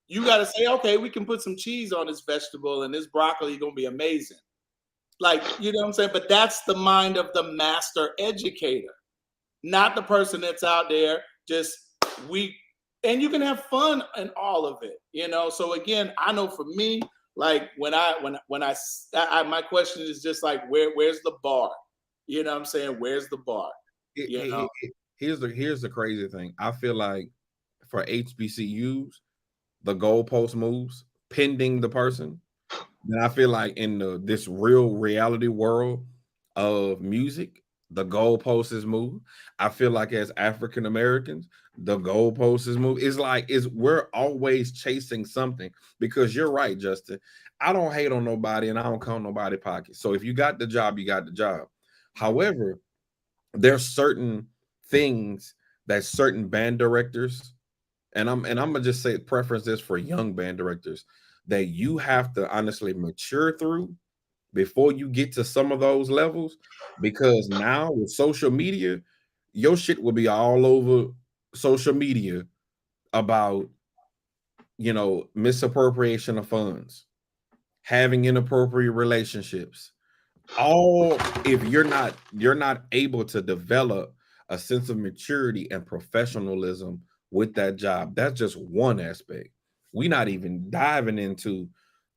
You got to say, okay, we can put some cheese on this vegetable and this broccoli is going to be amazing. Like, you know what I'm saying? But that's the mind of the master educator, not the person that's out there and you can have fun in all of it, So again, I know for me, like when I my question is just like, where's the bar? You know what I'm saying? Where's the bar? Here's the crazy thing. I feel like for HBCUs, the goalpost moves pending the person. And I feel like in this real reality world of music, the goalpost is moved. I feel like as African Americans, the goalpost is moved. It's like we're always chasing something, because you're right, Justin. I don't hate on nobody and I don't count nobody pockets. So if you got the job, you got the job. However, there's certain things that certain band directors, and I'm gonna just say preference this for young band directors, that you have to honestly mature through before you get to some of those levels, because now with social media, your shit will be all over social media about, misappropriation of funds, having inappropriate relationships, if you're not able to develop a sense of maturity and professionalism with that job, that's just one aspect. We're not even diving into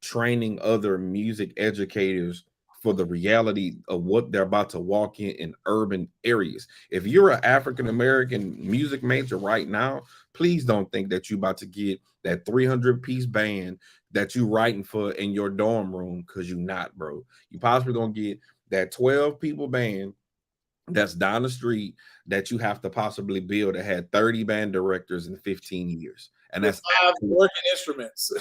training other music educators for the reality of what they're about to walk in urban areas. If you're an African American music major right now, please don't think that you're about to get that 300-piece band that you writing for in your dorm room, because you're not, bro. You possibly gonna get that 12 people band that's down the street that you have to possibly build that had 30 band directors in 15 years. And that's 5 working instruments.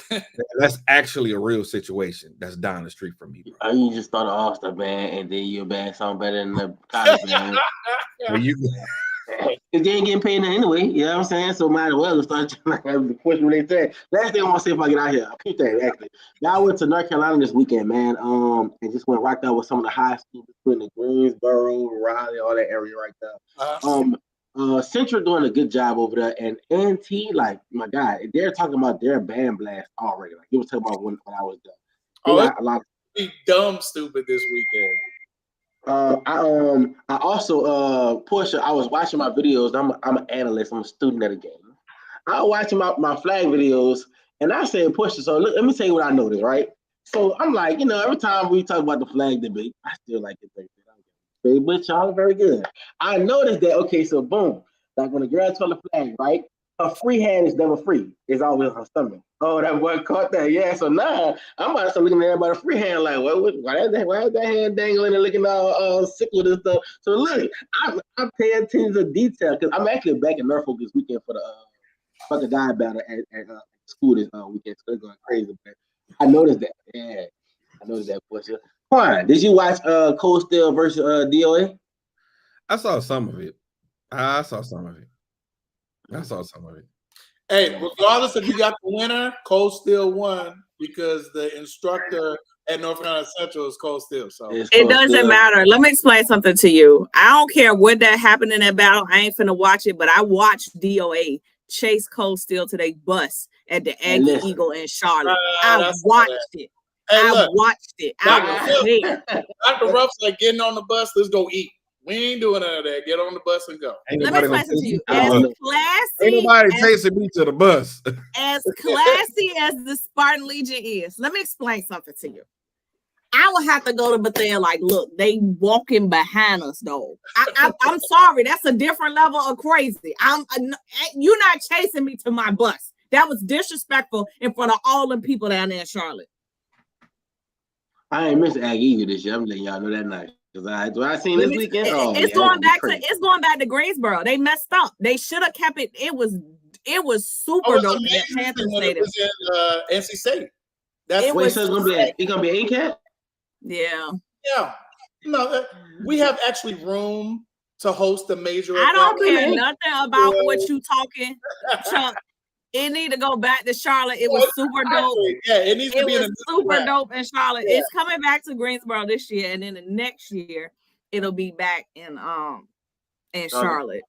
that's actually a real situation that's down the street from me, bro. You just start an all-star band and then your band sound better than the college band. Well, you Because they ain't getting paid anyway, you know what I'm saying? So might as well start like the question they said. Last thing I want to say if I get out here, I keep that actually. Y'all went to North Carolina this weekend, man. And just went rocked out with some of the high schools in the Greensboro, Raleigh, all that area right there. Central doing a good job over there, and NT, like my God, they're talking about their band blast already. Like he was talking about when I was there. They got a lot of be dumb stupid this weekend. I also Portia, I was watching my videos. I'm an analyst, I'm a student of the game. I was watching my flag videos and I said, Portia, so let me tell you what I noticed, right? So I'm like, every time we talk about the flag debate, I still like it. But y'all are very good. I noticed that, okay, so boom, like when a girl twirl the flag, right? Her free hand is never free. It's always on her stomach. Oh, that boy caught that. Yeah, so now I'm about to start looking at everybody's free hand like, why is that hand dangling and looking all sick with this stuff? So look, I pay attention to detail because I'm actually back in Norfolk this weekend for the fucking die battle at school this weekend. So they're going crazy. But I noticed that. Yeah, I noticed that, Portia. Fine. Did you watch Cold Steel versus DOA? I saw some of it. Hey, regardless if you got the winner, Cold Steel won because the instructor at North Carolina Central is Cold Steel. So it doesn't matter. Let me explain something to you. I don't care what that happened in that battle. I ain't finna watch it, but I watched DOA chase Cold Steel to their bus at the Aggie Eagle in Charlotte. I watched it. Hey, I watched it. I was there. Dr. Ruff's like getting on the bus. Let's go eat. We ain't doing none of that. Get on the bus and go. Let me explain something to you. As classy, ain't nobody chasing me to the bus. As classy as the Spartan Legion is, let me explain something to you. I would have to go to Bethel like, look, they walking behind us though. I'm sorry, that's a different level of crazy. You're not chasing me to my bus. That was disrespectful in front of all the people down there in Charlotte. I ain't miss Aggie Eagle this year. I'm letting y'all know that night. Because I seen this weekend. It's going back to Greensboro. They messed up. They should have kept it. It was super dope at Panther Stadium. It was in NC State. So it's gonna be an ACAT? Yeah. Yeah. No, we have actually room to host a major. I don't care nothing about what you talking, Chuck. It need to go back to Charlotte. It was super dope. Yeah, it needs to be super dope in Charlotte. Yeah. It's coming back to Greensboro this year, and then the next year it'll be back in Charlotte.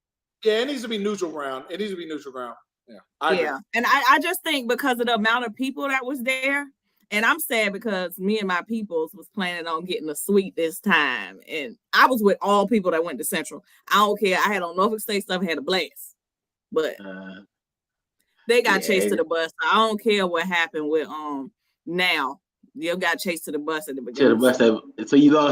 Yeah, it needs to be neutral ground. Yeah. And I just think because of the amount of people that was there, and I'm sad because me and my peoples was planning on getting a suite this time, and I was with all people that went to Central. I don't care. I had on Norfolk State stuff, had a blast, but. They got chased to the bus. I don't care what happened with now. You got chased to the bus at the beginning. So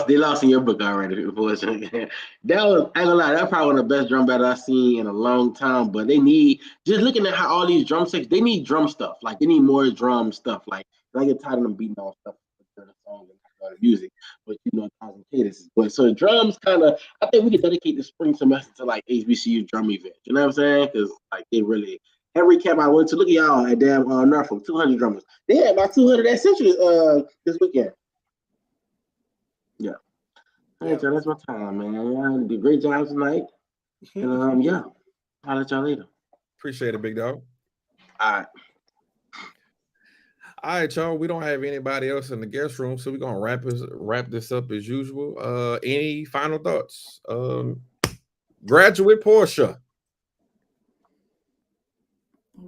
they lost in your book already, unfortunately. That was, I ain't gonna lie, that's probably one of the best drum battles I've seen in a long time. But they need, just looking at how all these drum sections, they need drum stuff. Like they need more drum stuff. Like I get tired of them beating on stuff for the song and the music, but 1,000 cadence. But so drums kind of, I think we could dedicate the spring semester to like HBCU drum event. You know what I'm saying? Because like they really. Every camp I went to, look at y'all at damn Norfolk, 200 drummers. They had about 200 at Century this weekend. Yeah. All right, y'all, that's my time, man. Y'all did a great job tonight. And yeah, I'll let y'all later. Appreciate it, big dog. All right, y'all. We don't have anybody else in the guest room, so we're gonna wrap this up as usual. Any final thoughts? Graduate Portia.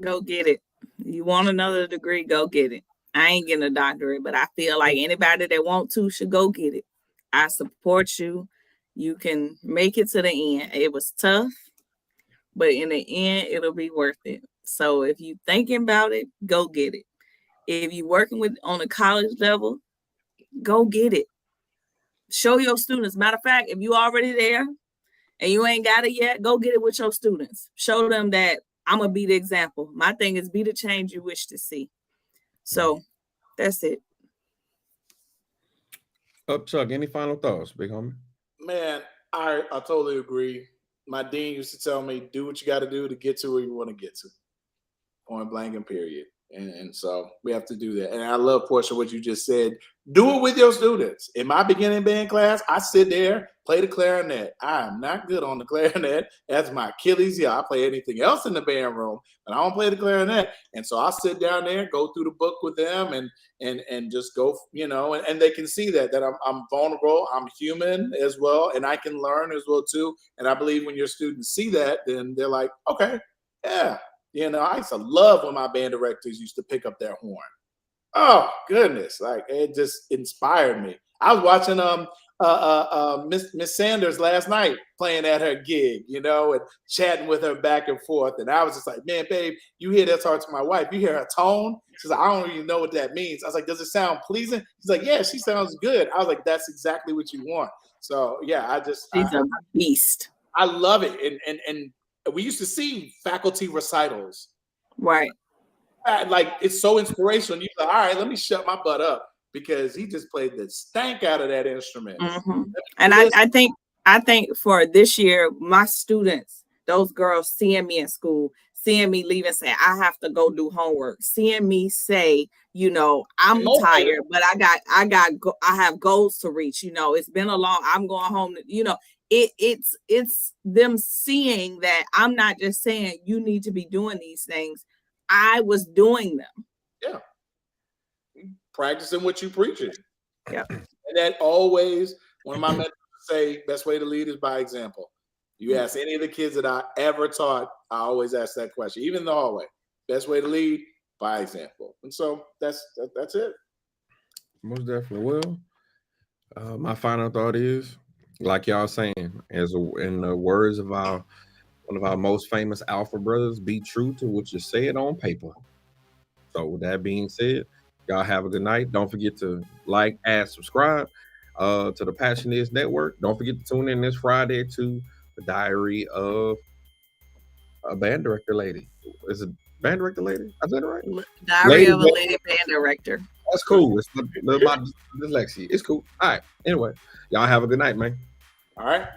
Go get it. You want another degree, go get it. I ain't getting a doctorate, but I feel like anybody that want to should go get it. I support you. You can make it to the end. It was tough, but in the end, it'll be worth it. So if you thinking about it, go get it. If you working with on a college level, go get it. Show your students. Matter of fact, if you already there and you ain't got it yet, go get it with your students. Show them that I'm gonna be the example. My thing is be the change you wish to see. So that's it. Chuck, any final thoughts, big homie? Man, I totally agree. My dean used to tell me, do what you got to do to get to where you want to get to. Point blank and period. And so we have to do that. And I love, Portia, what you just said. Do it with your students. In my beginning band class, I sit there, play the clarinet. I am not good on the clarinet. That's my Achilles heel. I play anything else in the band room, but I don't play the clarinet. And so I'll sit down there, go through the book with them and just go, and they can see that I'm vulnerable. I'm human as well. And I can learn as well too. And I believe when your students see that, then they're like, okay, yeah. I used to love when my band directors used to pick up their horn. Oh goodness, like it just inspired me. I was watching Miss Sanders last night playing at her gig, and chatting with her back and forth. And I was just like, man, babe, you hear that? Talk to my wife. You hear her tone? She's like, I don't even know what that means. I was like, does it sound pleasing? She's like, yeah, she sounds good. I was like, that's exactly what you want. So yeah, she's a beast. I love it, and we used to see faculty recitals. Right. Like it's so inspirational. You're like, all right, let me shut my butt up because he just played the stank out of that instrument. Mm-hmm. And I think for this year, my students, those girls seeing me in school, seeing me leave and say, I have to go do homework, seeing me say, I'm tired, but I have goals to reach. It's been a long, I'm going home, it's them seeing that I'm not just saying you need to be doing these things. I was doing them. Yeah. Practicing what you preaching. Yeah. And that always, one of my mentors say, best way to lead is by example. You ask any of the kids that I ever taught, I always ask that question, even in the hallway. Best way to lead by example. And so that's it. Most definitely. Well, my final thought is, like y'all saying, in the words of one of our most famous Alpha brothers, be true to what you said on paper. So with that being said, y'all have a good night. Don't forget to like, add, subscribe to the Passioneers Network. Don't forget to tune in this Friday to the Diary of a Band Director Lady. Is it Band Director Lady? I said it right? Diary of a Lady Band Director. That's cool. It's my dyslexia. It's cool. All right. Anyway, y'all have a good night, man. All right.